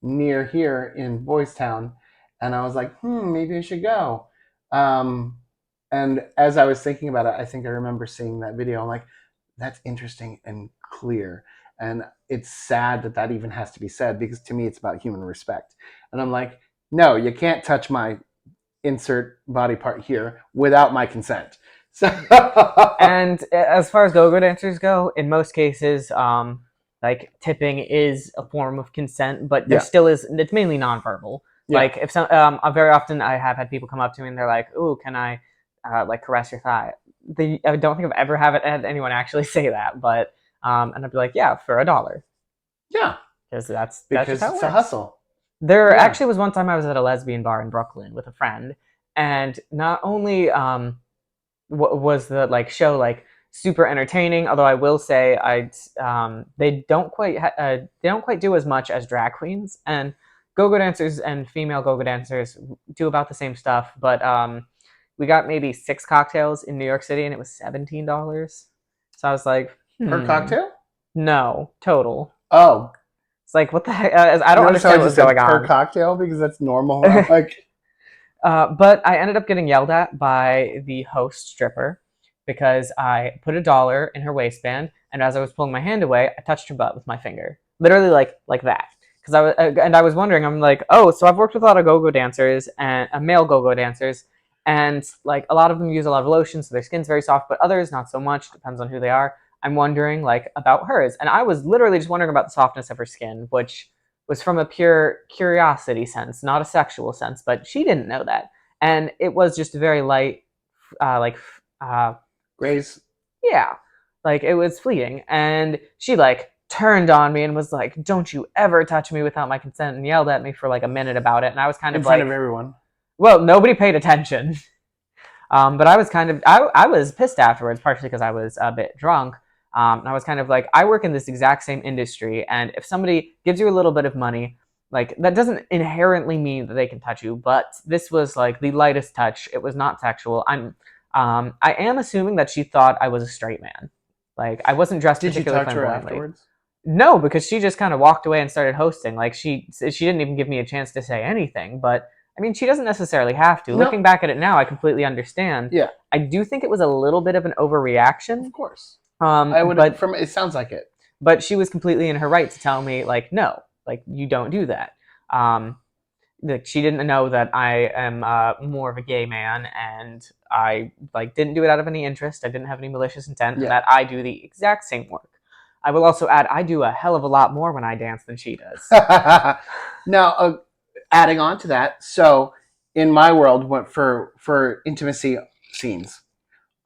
near here in Boys Town, and I was like, maybe I should go. And as I was thinking about it, I think I remember seeing that video. I'm like, that's interesting and clear. And it's sad that that even has to be said because to me, it's about human respect. And I'm like, no, you can't touch my insert body part here without my consent. So and as far as go-go dancers go, in most cases, like tipping is a form of consent, but there still is. It's mainly nonverbal. Yeah. Like if some, very often I have had people come up to me and they're like, "Ooh, can I like caress your thigh?" I don't think I've ever had anyone actually say that, but and I'd be like, "Yeah, for $1." Yeah, because that's it's a hustle. There actually was one time I was at a lesbian bar in Brooklyn with a friend, and not only was the like show like super entertaining, although I will say they don't quite do as much as drag queens, and go-go dancers and female go-go dancers do about the same stuff, but we got maybe 6 cocktails in New York City and it was $17. So I was like, per cocktail? No, total. Oh. It's like, what the heck? I don't understand what's going on. Per cocktail because that's normal. Like, but I ended up getting yelled at by the host stripper because I put $1 in her waistband, and as I was pulling my hand away, I touched her butt with my finger, literally like that. Because I was wondering, I'm like, oh, so I've worked with a lot of go-go dancers and male go-go dancers, and like a lot of them use a lot of lotion, so their skin's very soft, but others not so much. Depends on who they are. I'm wondering like about hers, and I was literally just wondering about the softness of her skin, which was from a pure curiosity sense, not a sexual sense, but she didn't know that. and it was just very light, like Grace. yeah, like it was fleeting. And she like turned on me and was like, "Don't you ever touch me without my consent," and yelled at me for like a minute about it. And I was kind In of front like, of everyone. well, nobody paid attention. But I was kind of, I was pissed afterwards, partially because I was a bit drunk. And I was kind of like, I work in this exact same industry, and if somebody gives you a little bit of money, like that doesn't inherently mean that they can touch you. But this was like the lightest touch. It was not sexual. I am assuming that she thought I was a straight man. Like I wasn't dressed Did you particularly talk to her flamboyantly. afterwards? No, because she just kind of walked away and started hosting. Like she didn't even give me a chance to say anything. But I mean, she doesn't necessarily have to. No. Looking back at it now, I completely understand. Yeah, I do think it was a little bit of an overreaction. of course. I would. But From it sounds like it. she was completely in her right to tell me like, no, like you don't do that. Um, like she didn't know that I am more of a gay man, and I like didn't do it out of any interest. I didn't have any malicious intent, and Yeah. that I do the exact same work. I will also add, I do a hell of a lot more when I dance than she does. Now, adding on to that, so in my world, for intimacy scenes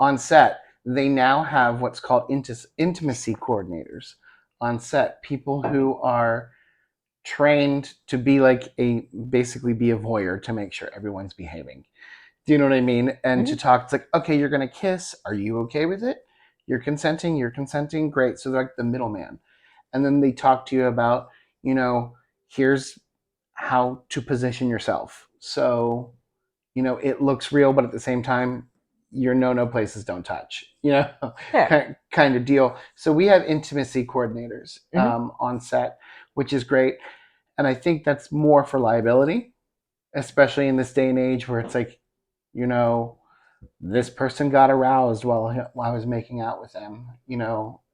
on set, they now have what's called intimacy coordinators on set. People who are trained to be like basically be a voyeur to make sure everyone's behaving. Do you know what I mean? And to talk, it's like, okay, you're gonna kiss. Are you okay with it? You're consenting. You're consenting. Great. So they're like the middleman, and then they talk to you about, here's how to position yourself. So, it looks real, but at the same time, your no places don't touch. Yeah. kind of deal. So we have intimacy coordinators on set, which is great, and I think that's more for liability, especially in this day and age where it's like, this person got aroused while I was making out with them,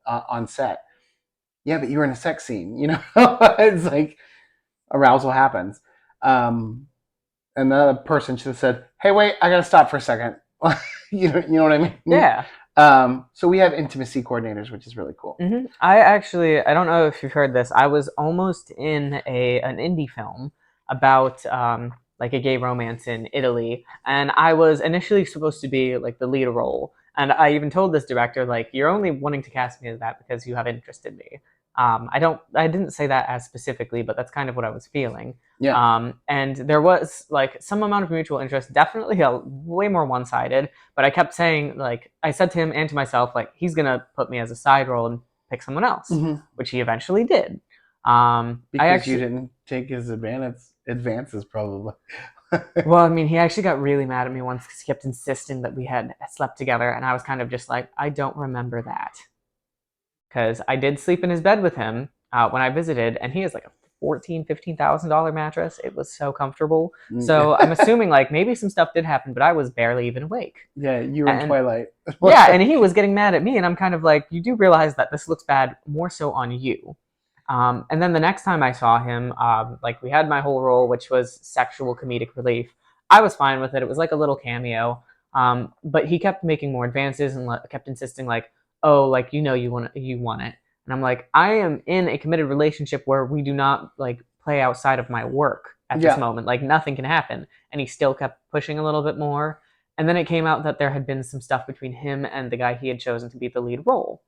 on set. Yeah, but you were in a sex scene, it's like arousal happens. And the other person should have said, "Hey, wait, I gotta stop for a second." You know what I mean? Yeah. So we have intimacy coordinators, which is really cool. I don't know if you've heard this. I was almost in an indie film about like a gay romance in Italy, and I was initially supposed to be like the lead role. And I even told this director, like, you're only wanting to cast me as that because you have interest in me. I didn't say that as specifically, but that's kind of what I was feeling. Yeah. And there was like some amount of mutual interest, definitely way more one-sided. But I kept saying, like, I said to him and to myself, like, he's gonna put me as a side role and pick someone else, which he eventually did. Because you didn't take his advances, probably. Well, I mean, he actually got really mad at me once because he kept insisting that we had slept together, and I was kind of just like, I don't remember that. Because I did sleep in his bed with him when I visited, and he has like a $15,000 mattress. It was so comfortable. So I'm assuming like maybe some stuff did happen, but I was barely even awake. Yeah, you were in Twilight. Yeah, and he was getting mad at me, and I'm kind of like, you do realize that this looks bad more so on you. And then the next time I saw him, like we had my whole role, which was sexual comedic relief. I was fine with it. It was like a little cameo. But he kept making more advances and kept insisting like, oh, like you want it. And I'm like, I am in a committed relationship where we do not like play outside of my work at this moment. Like nothing can happen. And he still kept pushing a little bit more. And then it came out that there had been some stuff between him and the guy he had chosen to be the lead role.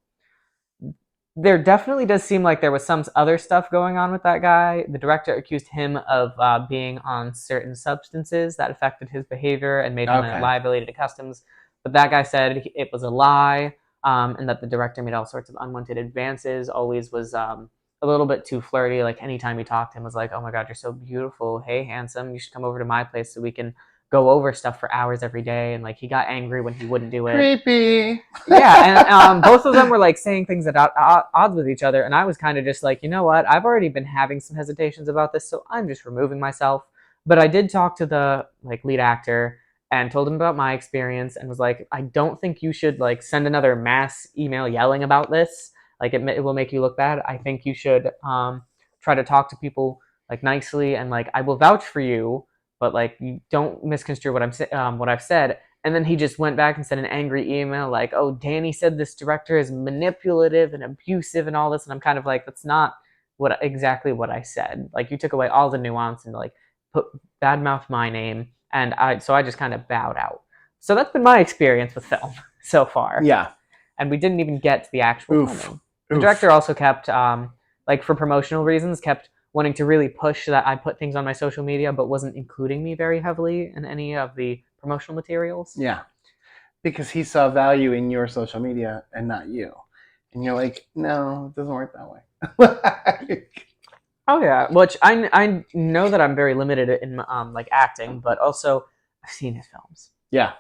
There definitely does seem like there was some other stuff going on with that guy. The director accused him of being on certain substances that affected his behavior and made him a liability to customs. But that guy said it was a lie, and that the director made all sorts of unwanted advances, always was a little bit too flirty. Like anytime he talked to him was like, oh my God, you're so beautiful. Hey, handsome, you should come over to my place so we can go over stuff for hours every day. And like he got angry when he wouldn't do it. Creepy. Yeah, and both of them were like saying things at odds with each other, and I was kind of just like, you know what? I've already been having some hesitations about this, so I'm just removing myself. But I did talk to the like lead actor and told him about my experience and was like, I don't think you should like send another mass email yelling about this. Like it will make you look bad. I think you should try to talk to people like nicely and like I will vouch for you, but like you don't misconstrue what I've said. And then he just went back and sent an angry email like, oh, Danny said this director is manipulative and abusive and all this. And I'm kind of like, that's not exactly what I said. Like you took away all the nuance and like badmouth my name and so I just kind of bowed out. So that's been my experience with film so far. Yeah. And we didn't even get to the actual Oof. filming. The director also kept, like for promotional reasons, kept wanting to really push that I put things on my social media, but wasn't including me very heavily in any of the promotional materials. Yeah. Because he saw value in your social media and not you. And you're like, no, it doesn't work that way. Oh yeah, which I know that I'm very limited in like acting, but also I've seen his films. Yeah.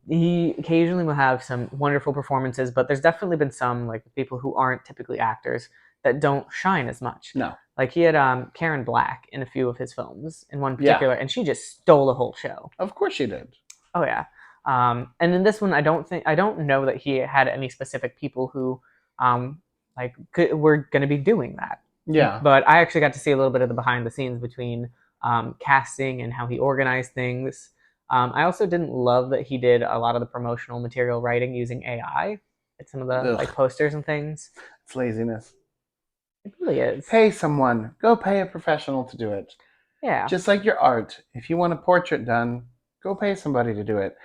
He occasionally will have some wonderful performances, but there's definitely been some like people who aren't typically actors that don't shine as much. No. Like he had Karen Black in a few of his films, in one Yeah. particular, and she just stole the whole show. Of course she did. Oh yeah. And in this one, I don't know that he had any specific people who were going to be doing that. Yeah. But I actually got to see a little bit of the behind the scenes between casting and how he organized things. I also didn't love that he did a lot of the promotional material writing using AI. It's some of the Ugh. like posters and things. It's laziness. It really is. Pay someone. Go pay a professional to do it. Yeah. Just like your art. If you want a portrait done, go pay somebody to do it.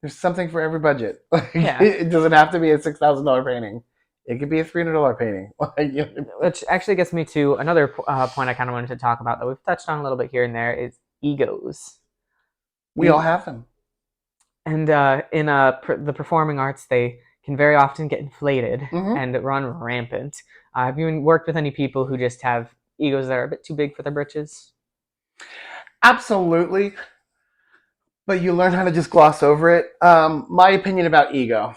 There's something for every budget. Yeah. It doesn't have to be a $6,000 painting. It could be a $300 painting. Which actually gets me to another point I kind of wanted to talk about that we've touched on a little bit here and there is egos. We all have them. And in the performing arts, they can very often get inflated and run rampant. Have you worked with any people who just have egos that are a bit too big for their britches? Absolutely. But you learn how to just gloss over it. My opinion about ego.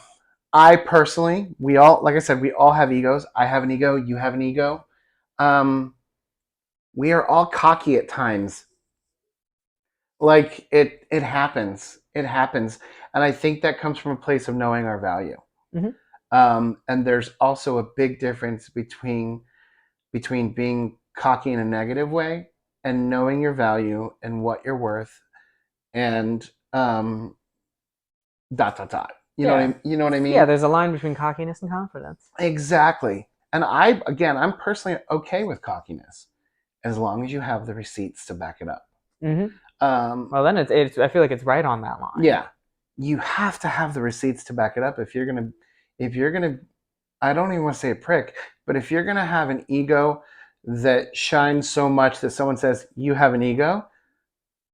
I personally, like I said, we all have egos. I have an ego. You have an ego. We are all cocky at times. Like it happens. It happens. And I think that comes from a place of knowing our value. And there's also a big difference between being cocky in a negative way and knowing your value and what you're worth and dot dot dot. You know what I mean? Yeah, there's a line between cockiness and confidence. Exactly. And I'm personally okay with cockiness as long as you have the receipts to back it up. Well, then it's I feel like it's right on that line. Yeah, you have to have the receipts to back it up if you're gonna I don't even want to say a prick, but if you're gonna have an ego that shines so much that someone says you have an ego,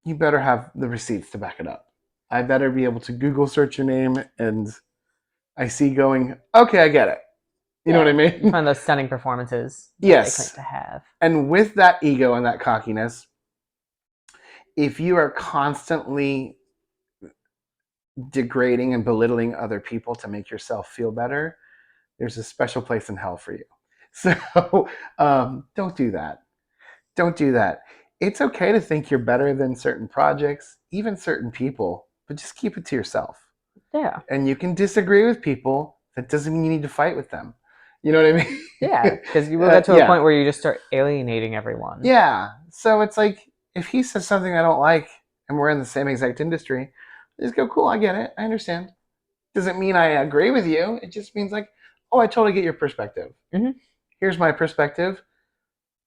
you better have the receipts to back it up. I better be able to Google search your name and I see going, okay, I get it. You know what I mean? You find those stunning performances that yes. they claim to have. And with that ego and that cockiness, if you are constantly degrading and belittling other people to make yourself feel better, there's a special place in hell for you. So don't do that. Don't do that. It's okay to think you're better than certain projects, even certain people, but just keep it to yourself. Yeah. And you can disagree with people. That doesn't mean you need to fight with them. You know what I mean? Yeah, because you will get to a point where you just start alienating everyone. Yeah. So it's like, if he says something I don't like and we're in the same exact industry, just go, cool, I get it. I understand. Doesn't mean I agree with you. It just means like, oh, I totally get your perspective. Here's my perspective.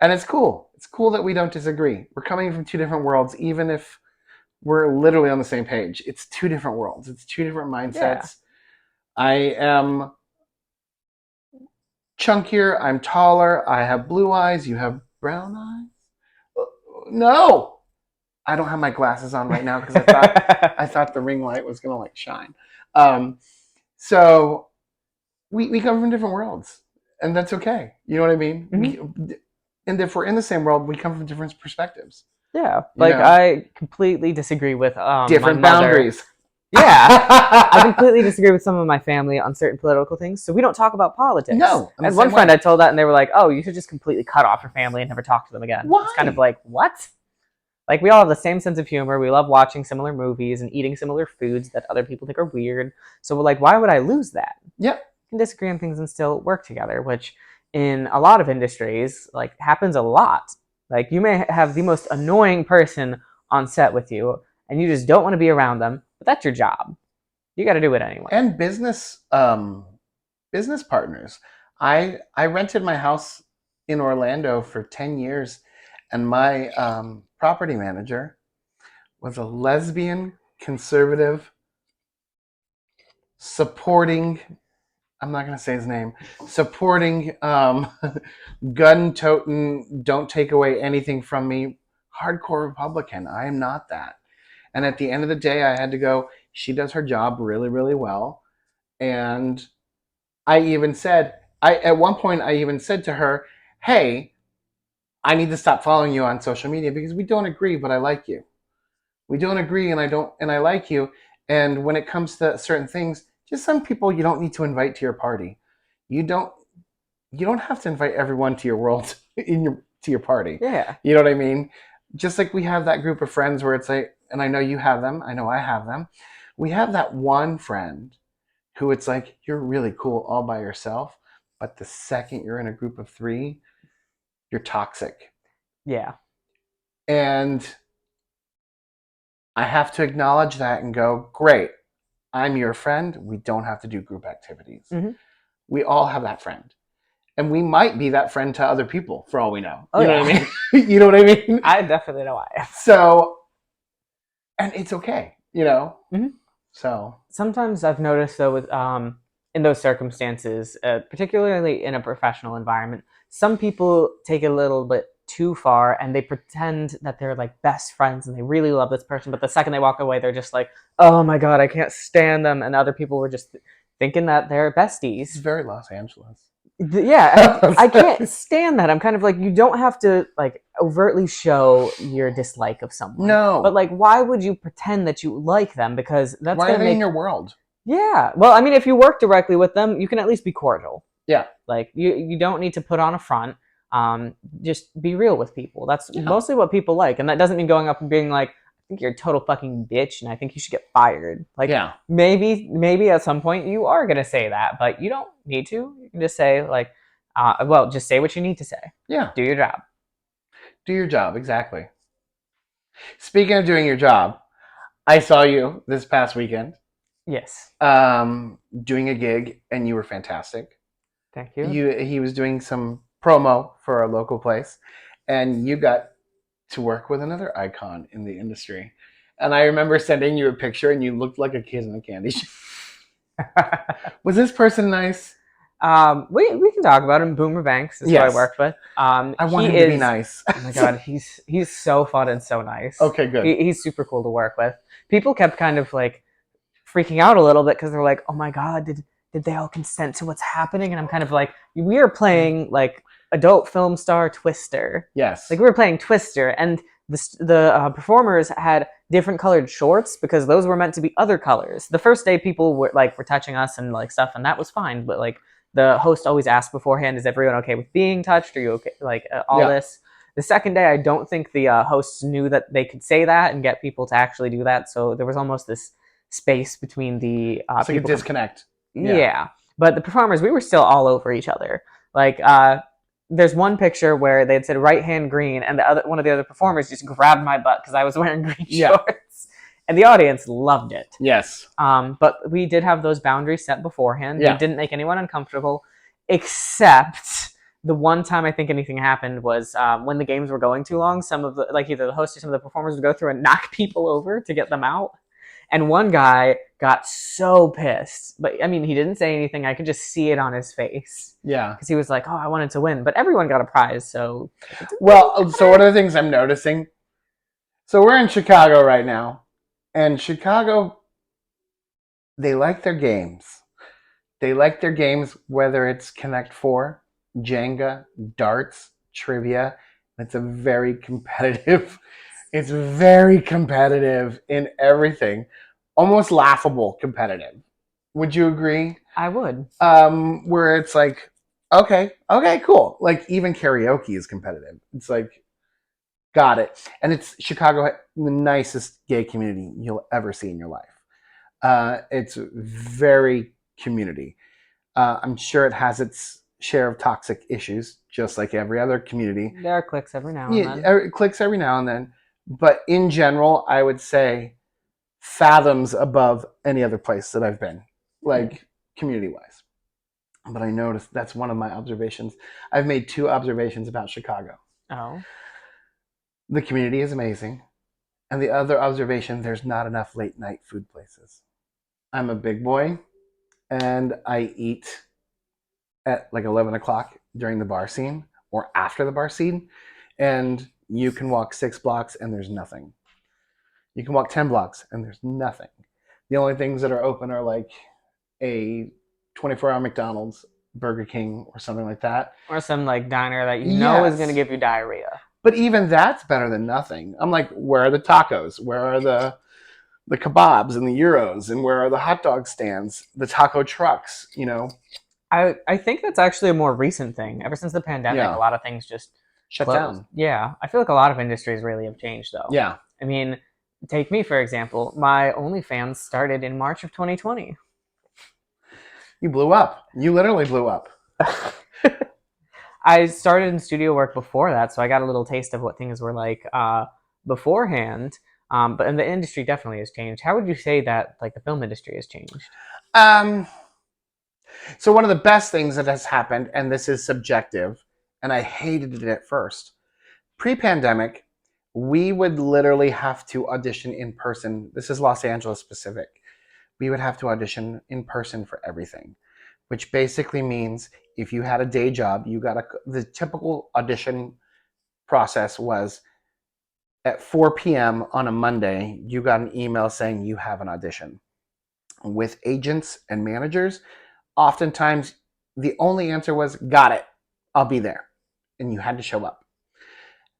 And it's cool. It's cool that we don't disagree. We're coming from two different worlds, even if we're literally on the same page. It's two different worlds. It's two different mindsets. Yeah. I am chunkier. I'm taller. I have blue eyes. You have brown eyes. No, I don't have my glasses on right now because I thought the ring light was gonna like shine. So we come from different worlds, and that's okay. You know what I mean? And if we're in the same world, we come from different perspectives. Yeah, like I completely disagree with different boundaries. Yeah, I completely disagree with some of my family on certain political things, so we don't talk about politics. No, and one friend I told that, and they were like, "Oh, you should just completely cut off your family and never talk to them again." Why? It's kind of like, what? Like, we all have the same sense of humor. We love watching similar movies and eating similar foods that other people think are weird. So we're like, why would I lose that? Yep. We can disagree on things and still work together, which in a lot of industries, like, happens a lot. Like, you may have the most annoying person on set with you, and you just don't want to be around them, but that's your job. You got to do it anyway. And business partners. I rented my house in Orlando for 10 years, and my property manager was a lesbian, conservative, supporting, I'm not going to say his name, supporting gun-toting, don't take away anything from me, hardcore Republican. I am not that. And at the end of the day, I had to go, she does her job really, really well. And I even said, at one point, I even said to her, hey, I need to stop following you on social media because we don't agree, but I like you. We don't agree and I like you. And when it comes to certain things, just some people you don't need to invite to your party. You don't have to invite everyone to your world to your party. Yeah. You know what I mean? Just like we have that group of friends where it's like, and I know you have them, I know I have them. We have that one friend who it's like you're really cool all by yourself, but the second you're in a group of 3, you're toxic. Yeah. And I have to acknowledge that and go, great, I'm your friend. We don't have to do group activities. Mm-hmm. We all have that friend. And we might be that friend to other people for all we know. Oh, you know yeah. what I mean? You know what I mean? I definitely know I am. So, and it's okay, you know? Mm-hmm. So. Sometimes I've noticed, though, with in those circumstances, particularly in a professional environment, some people take it a little bit too far and they pretend that they're like best friends and they really love this person, but the second they walk away, they're just like, oh my God, I can't stand them. And other people were just thinking that they're It's besties. very Los Angeles. Yeah, I can't stand that. I'm kind of like, you don't have to like overtly show your dislike of someone. No. But like, why would you pretend that you like them? Because that's Why gonna are they make in your world? Yeah. Well, I mean, if you work directly with them, you can at least be cordial. Yeah. Like you don't need to put on a front. Just be real with people. That's mostly what people like, and that doesn't mean going up and being like, "I think you're a total fucking bitch, and I think you should get fired." Like, Yeah. maybe at some point you are gonna say that, but you don't need to. You can just say like, well, just say what you need to say. Yeah. Do your job. Do your job, exactly. Speaking of doing your job, I saw you this past weekend Yes. doing a gig, and you were fantastic. Thank you. He was doing some promo for a local place, and you got to work with another icon in the industry. And I remember sending you a picture, and you looked like a kid in a candy shop. Was this person nice? We can talk about him. Boomer Banks is who I worked with. I want him to be nice. Oh my God, he's so fun and so nice. Okay, good. He's super cool to work with. People kept kind of like freaking out a little bit because they're like, "Oh my God, did they all consent to what's happening?" And I'm kind of like, we are playing like adult film star Twister. Yes. Like we were playing Twister, and the performers had different colored shorts because those were meant to be other colors. The first day, people were touching us and like stuff, and that was fine. But like the host always asked beforehand, "Is everyone okay with being touched? Are you okay?" Like all this. The second day, I don't think the hosts knew that they could say that and get people to actually do that. So there was almost this space between the it's like a disconnect. Yeah. But the performers, we were still all over each other. Like there's one picture where they had said right hand green, and one of the other performers just grabbed my butt because I was wearing green shorts, and the audience loved it. Yes. But we did have those boundaries set beforehand. Yeah. We didn't make anyone uncomfortable, except the one time I think anything happened was when the games were going too long. Some of the either the host or some of the performers would go through and knock people over to get them out. And one guy got so pissed. But, I mean, he didn't say anything. I could just see it on his face. Yeah. Because he was like, oh, I wanted to win. But everyone got a prize, so... Well, so one of the things I'm noticing... So we're in Chicago right now. And Chicago, they like their games. They like their games, whether it's Connect 4, Jenga, darts, trivia. It's a very competitive... It's very competitive in everything. Almost laughable competitive. Would you agree? I would. Where it's like, okay, cool. Like even karaoke is competitive. It's like, got it. And it's Chicago, the nicest gay community you'll ever see in your life. It's very community. I'm sure it has its share of toxic issues, just like every other community. There are cliques every now and then. Cliques every now and then. But in general, I would say fathoms above any other place that I've been, like community-wise. But I noticed that's one of my observations. I've made 2 observations about Chicago. Oh. The community is amazing. And the other observation, there's not enough late night food places. I'm a big boy and I eat at like 11 o'clock during the bar scene or after the bar scene. And you can walk 6 blocks and there's nothing. You can walk 10 blocks and there's nothing. The only things that are open are like a 24-hour McDonald's, Burger King, or something like that. Or some like diner that you know is going to Yes. give you diarrhea. But even that's better than nothing. I'm like, where are the tacos? Where are the kebabs and the gyros? And where are the hot dog stands? The taco trucks, you know? I think that's actually a more recent thing. Ever since the pandemic, Yeah. a lot of things just Shut closed. down. Yeah, I feel like a lot of industries really have changed though. Yeah. I mean, take me for example. My OnlyFans started in March of 2020. You blew up. You literally blew up. I started in studio work before that, so I got a little taste of what things were like beforehand. But and the industry definitely has changed. How would you say that like the film industry has changed? Um, so one of the best things that has happened, and this is subjective, and I hated it at first. Pre-pandemic, we would literally have to audition in person. This is Los Angeles specific. We would have to audition in person for everything, which basically means if you had a day job, the typical audition process was at 4 p.m. on a Monday, you got an email saying you have an audition. With agents and managers, oftentimes the only answer was, got it, I'll be there. And you had to show up.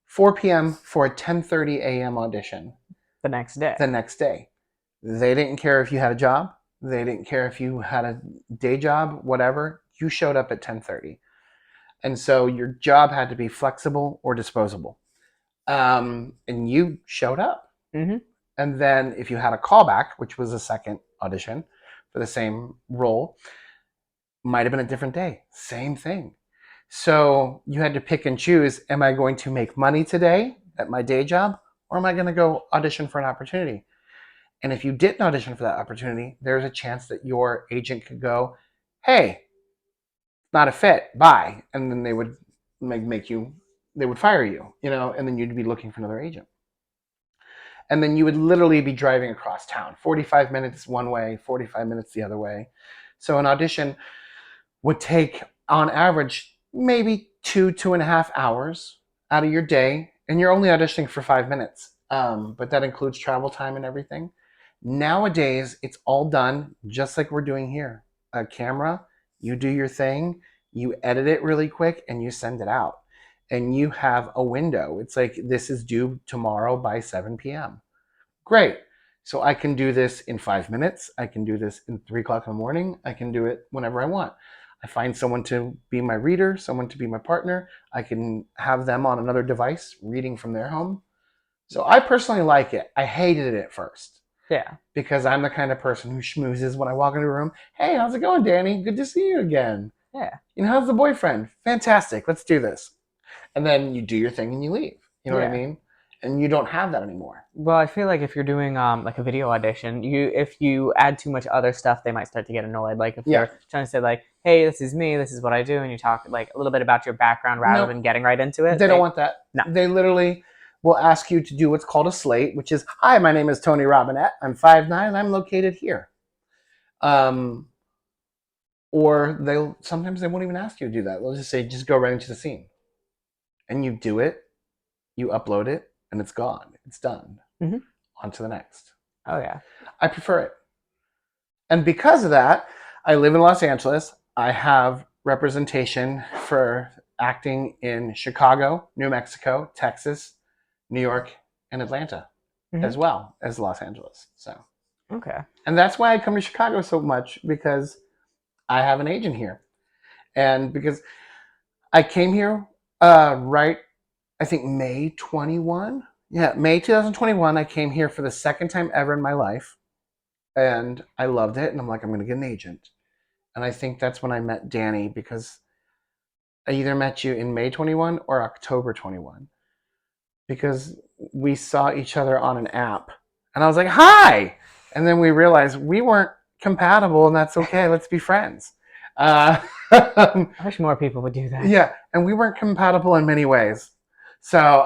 4 p.m. for a 10:30 a.m. audition. The next day. The next day. They didn't care if you had a job. They didn't care if you had a day job, whatever. You showed up at 10:30. And so your job had to be flexible or disposable. And you showed up. Mm-hmm. And then if you had a callback, which was a second audition for the same role, might have been a different day. Same thing. So you had to pick and choose, am I going to make money today at my day job, or am I going to go audition for an opportunity? And if you didn't audition for that opportunity, there's a chance that your agent could go, hey, not a fit, bye. And then they would they would fire you, and then you'd be looking for another agent. And then you would literally be driving across town, 45 minutes one way, 45 minutes the other way. So an audition would take, on average, maybe 2.5 hours out of your day, and you're only auditioning for 5 minutes. But that includes travel time and everything. Nowadays, it's all done just like we're doing here. A camera, you do your thing, you edit it really quick, and you send it out. And you have a window. It's like, this is due tomorrow by 7 p.m. Great. So I can do this in 5 minutes. I can do this in 3 o'clock in the morning. I can do it whenever I want. I find someone to be my reader, someone to be my partner. I can have them on another device reading from their home. So I personally like it. I hated it at first. Yeah. Because I'm the kind of person who schmoozes when I walk into a room. Hey, how's it going, Danny? Good to see you again. Yeah. How's the boyfriend? Fantastic. Let's do this. And then you do your thing and you leave. You know what I mean? And you don't have that anymore. Well, I feel like if you're doing like a video audition, if you add too much other stuff, they might start to get annoyed. Like if you're trying to say like, "Hey, this is me. This is what I do," and you talk like a little bit about your background rather than getting right into it. They don't want that. No. They literally will ask you to do what's called a slate, which is, "Hi, my name is Tony Robinette. I'm 5'9", and I'm located here." Or sometimes they won't even ask you to do that. They'll just say, "Just go right into the scene," and you do it. You upload it. And it's gone. It's done. Mm-hmm. On to the next. Oh, yeah. I prefer it. And because of that, I live in Los Angeles. I have representation for acting in Chicago, New Mexico, Texas, New York, and Atlanta, as well as Los Angeles. So, okay. And that's why I come to Chicago so much, because I have an agent here. And because I came here I think May 21. Yeah, May 2021, I came here for the second time ever in my life. And I loved it. And I'm like, I'm going to get an agent. And I think that's when I met Danny, because I either met you in May 21 or October 21. Because we saw each other on an app. And I was like, hi! And then we realized we weren't compatible, and that's okay. Let's be friends. I wish more people would do that. Yeah, and we weren't compatible in many ways. So,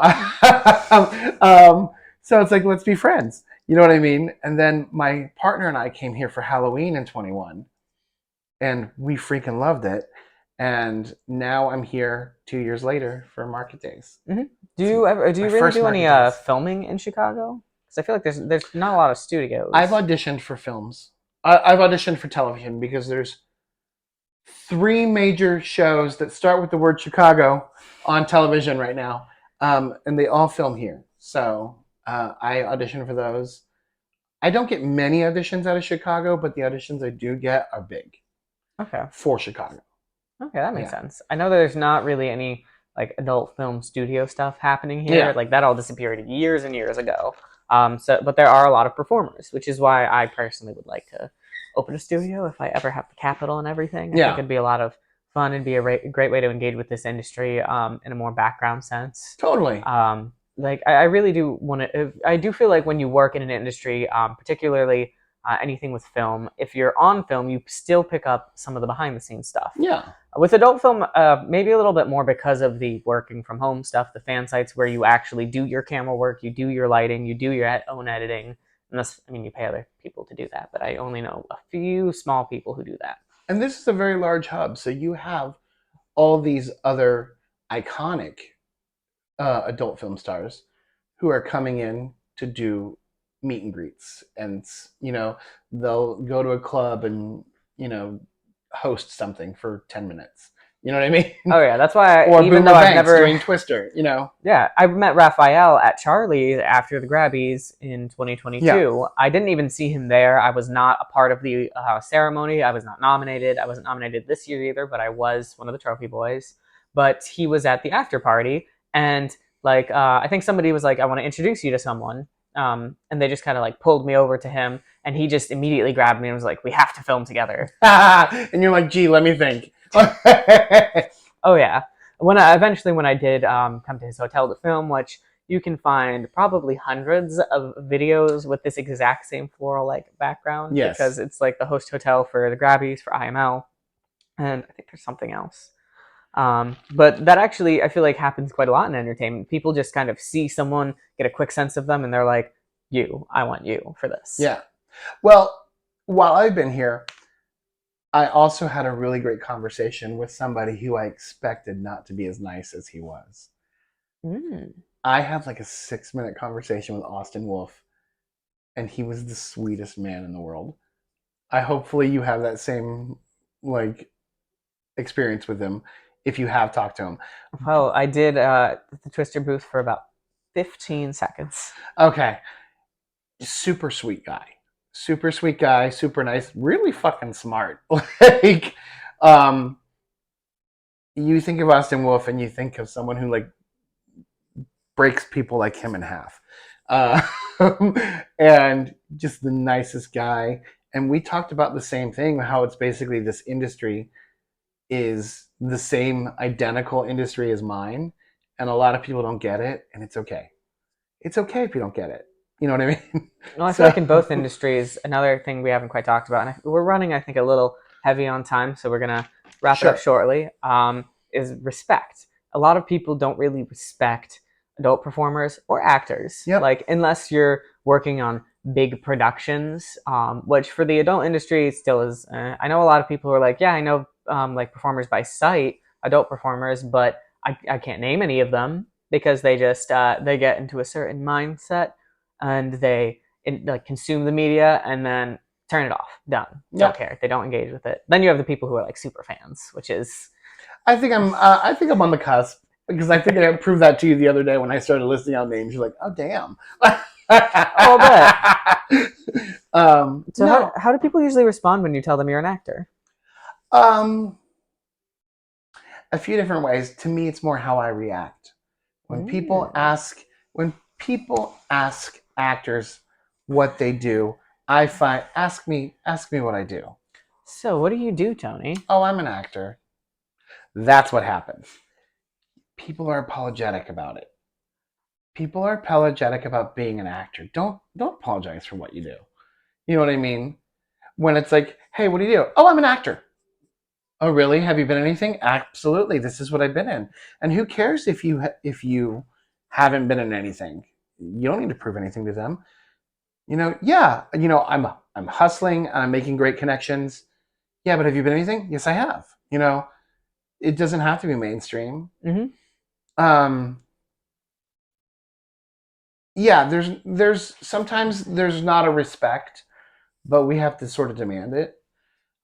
So it's like, let's be friends. You know what I mean? And then my partner and I came here for Halloween in 21, and we freaking loved it. And now I'm here 2 years later for Market Days. Hmm. It's Do my you really first do any Market Days. filming in Chicago? Because I feel like there's not a lot of studios. I've auditioned for films. I've auditioned for television because there's 3 major shows that start with the word Chicago on television right now, and they all film here. So I audition for those. I don't get many auditions out of Chicago, but the auditions I do get are big Okay. for Chicago. Okay, that makes Yeah. sense. I know there's not really any like adult film studio stuff happening here. Yeah. Like that all disappeared years and years ago. But there are a lot of performers, which is why I personally would like to open a studio if I ever have the capital and everything. I think Yeah. it'd be a lot of fun and be a great way to engage with this industry in a more background sense. Totally. Like I really do want to. I do feel like when you work in an industry, particularly anything with film, if you're on film, you still pick up some of the behind the scenes stuff. Yeah. With adult film, maybe a little bit more because of the working from home stuff, the fan sites where you actually do your camera work, you do your lighting, you do your own editing. Unless, I mean, you pay other people to do that, but I only know a few small people who do that. And this is a very large hub, so you have all these other iconic adult film stars who are coming in to do meet and greets, and they'll go to a club and host something for 10 minutes. You know what I mean? Oh yeah, that's why Or even Boomer though I've Banks never doing Twister. Yeah, I met Raphael at Charlie's after the Grabbies in 2022. Yeah. I didn't even see him there. I was not a part of the ceremony. I was not nominated. I wasn't nominated this year either, but I was one of the trophy boys. But he was at the after party, and like I think somebody was like, "I want to introduce you to someone," and they just kind of like pulled me over to him, and he just immediately grabbed me and was like, "We have to film together." And you're like, "Gee, let me think." Oh yeah. When I did come to his hotel to film, which you can find probably hundreds of videos with this exact same floral like background, Yes. because it's like the host hotel for the Grabbies for IML, and I think there's something else. But that actually I feel like happens quite a lot in entertainment. People just kind of see someone, get a quick sense of them, and they're like, I want you for this. Yeah. Well, while I've been here, I also had a really great conversation with somebody who I expected not to be as nice as he was. Mm. I had like a 6-minute conversation with Austin Wolf, and he was the sweetest man in the world. Hopefully you have that same like experience with him if you have talked to him. Well, I did the Twister booth for about 15 seconds. Okay. Super sweet guy. Super sweet guy, super nice, really fucking smart. Like, you think of Austin Wolf and you think of someone who like breaks people like him in half, and just the nicest guy. And we talked about the same thing, how it's basically this industry is the same identical industry as mine, and a lot of people don't get it, and it's okay. It's okay if you don't get it. You know what I mean? Well, I feel like in both industries, another thing we haven't quite talked about, and we're running, I think, a little heavy on time, so we're going to wrap it up shortly, is respect. A lot of people don't really respect adult performers or actors. Yep. Like, unless you're working on big productions, which for the adult industry still is. I know a lot of people who are like, yeah, I know like performers by sight, adult performers, but I can't name any of them because they just they get into a certain mindset and they like consume the media and then turn it off. Done. Don't care. They don't engage with it. Then you have the people who are like super fans, which is. I think I'm on the cusp, because I think I proved that to you the other day when I started listing out names. You're like, oh damn. A little bit. So no. how do people usually respond when you tell them you're an actor? A few different ways. To me, it's more how I react. When people ask actors what they do, I find ask me what I do. So what do you do, Tony? Oh, I'm an actor. That's what happens. People are apologetic about it. People are apologetic about being an actor. Don't apologize for what you do. You know what I mean? When it's like, hey, what do you do? Oh, I'm an actor. Oh, really? Have you been in anything? Absolutely. This is what I've been in. And who cares if you haven't been in anything? You don't need to prove anything to them. Yeah, I'm hustling and I'm making great connections. Yeah, but have you been anything? Yes, I have. It doesn't have to be mainstream. Mm-hmm. Um, yeah, there's sometimes there's not a respect, but we have to sort of demand it.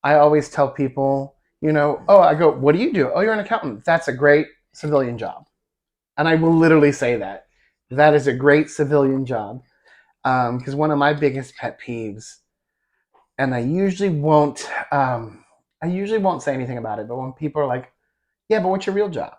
I always tell people, I go, what do you do? Oh, you're an accountant. That's a great civilian job. And I will literally say that. That is a great civilian job. Because one of my biggest pet peeves, and I usually won't say anything about it, but when people are like, yeah, but what's your real job?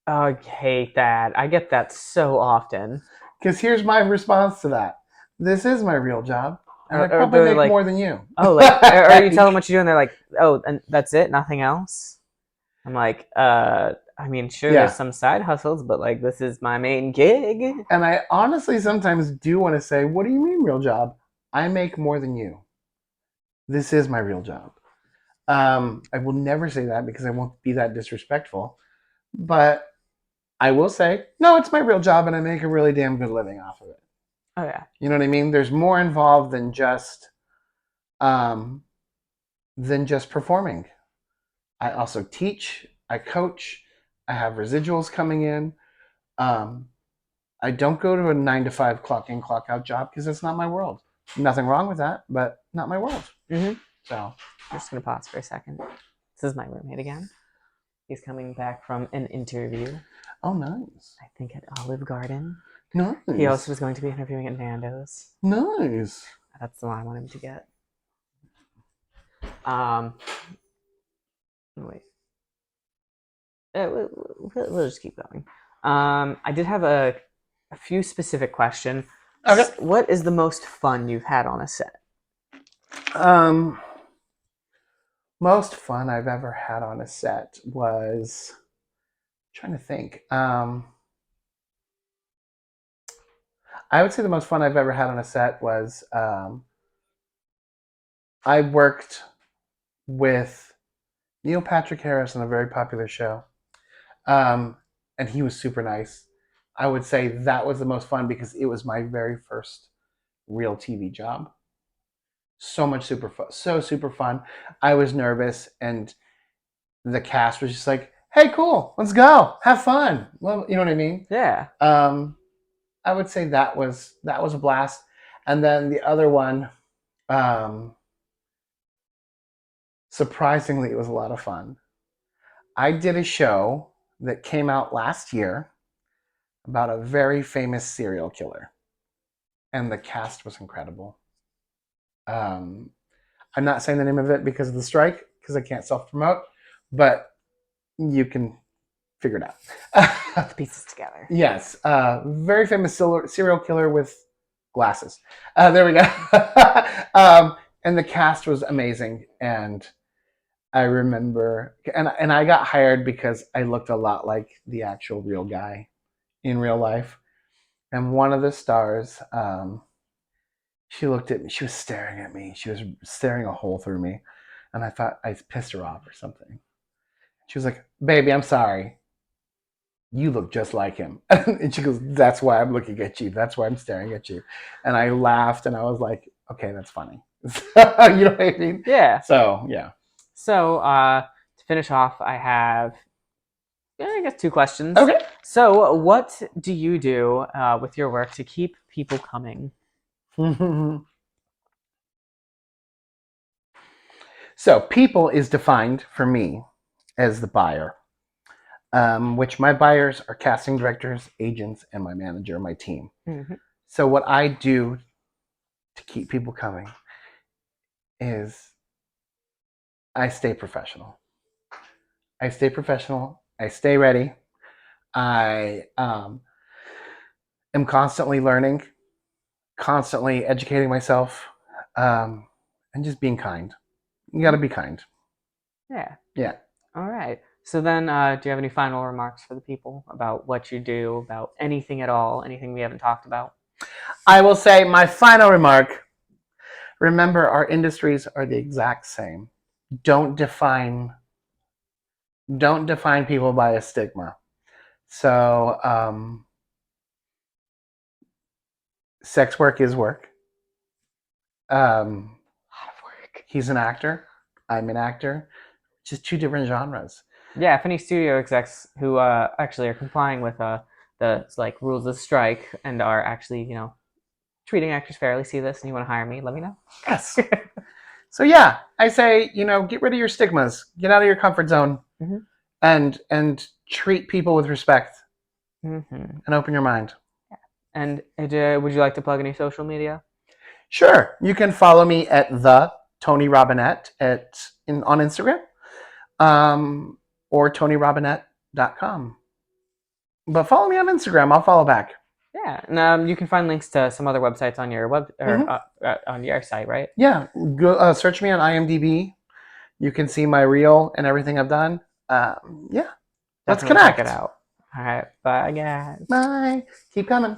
I hate that. I get that so often. Because here's my response to that. This is my real job, and I Or probably they're make like, more than you. oh, like, or you tell them what you do, and they're like, oh, and that's it, nothing else. I'm like, I mean, sure, there's Yeah. some side hustles, but like, this is my main gig. And I honestly sometimes do want to say, what do you mean real job? I make more than you. This is my real job. I will never say that because I won't be that disrespectful. But I will say, no, it's my real job and I make a really damn good living off of it. Oh yeah. You know what I mean? There's more involved um, than just performing. I also teach, I coach, I have residuals coming in. Um, I don't go to a 9 to 5 clock in, clock out job because it's not my world. Nothing wrong with that, but not my world. Mm-hmm. So I'm just gonna pause for a second. This is my roommate again. He's coming back from an interview. oh, nice. I think at Olive Garden. Nice. He also was going to be interviewing at Nando's. Nice. That's the one I want him to get. Wait. We'll just keep going. I did have a few specific questions. Okay. What is the most fun you've had on a set? Most fun I've ever had on a set was trying to think. I would say the most fun I've ever had on a set was I worked with Neil Patrick Harris on a very popular show, um, and he was super nice. I would say that was the most fun because it was my very first real TV job. So much super fun, so super fun. I was nervous, and the cast was just like, "Hey, cool, let's go, have fun." Well, you know what I mean. Yeah. I would say that was a blast, and then the other one, um, surprisingly, it was a lot of fun. I did a show that came out last year about a very famous serial killer, and the cast was incredible. Um, I'm not saying the name of it because of the strike, because I can't self promote, but you can figure it Put out. the pieces together. Yes, very famous serial killer with glasses. There we go. And the cast was amazing, and I remember, and I got hired because I looked a lot like the actual real guy in real life. And one of the stars, she looked at me. She was staring at me. She was staring a hole through me, and I thought I pissed her off or something. She was like, "Baby, I'm sorry. You look just like him." And she goes, "That's why I'm looking at you. That's why I'm staring at you." And I laughed, and I was like, "Okay, that's funny." You know what I mean? Yeah. So yeah. So, to finish off, I have, I guess, two questions. Okay. So, what do you do with your work to keep people coming? So people is defined for me as the buyer, which my buyers are casting directors, agents, and my manager, my team. Mm-hmm. So what I do to keep people coming is I stay professional. I stay professional. I stay ready. I am constantly learning, constantly educating myself, and just being kind. You got to be kind. Yeah. Yeah. All right. So then, do you have any final remarks for the people about what you do, about anything at all, anything we haven't talked about? I will say my final remark. Remember, our industries are the exact same. Don't define people by a stigma. So sex work is work. A lot of work. He's an actor. I'm an actor. Just two different genres. Yeah, if any studio execs who actually are complying with the like rules of the strike and are actually treating actors fairly see this and you want to hire me, let me know. Yes. So yeah, I say get rid of your stigmas, get out of your comfort zone, and treat people with respect, and open your mind. And would you like to plug any social media? Sure, you can follow me at the Tony Robinette on Instagram, or TonyRobinette.com. But follow me on Instagram. I'll follow back. Yeah, and you can find links to some other websites on your on your site, right? Yeah, go search me on IMDb. You can see my reel and everything I've done. Yeah, let's Definitely connect. check it out. All right, bye guys. Bye. Keep coming.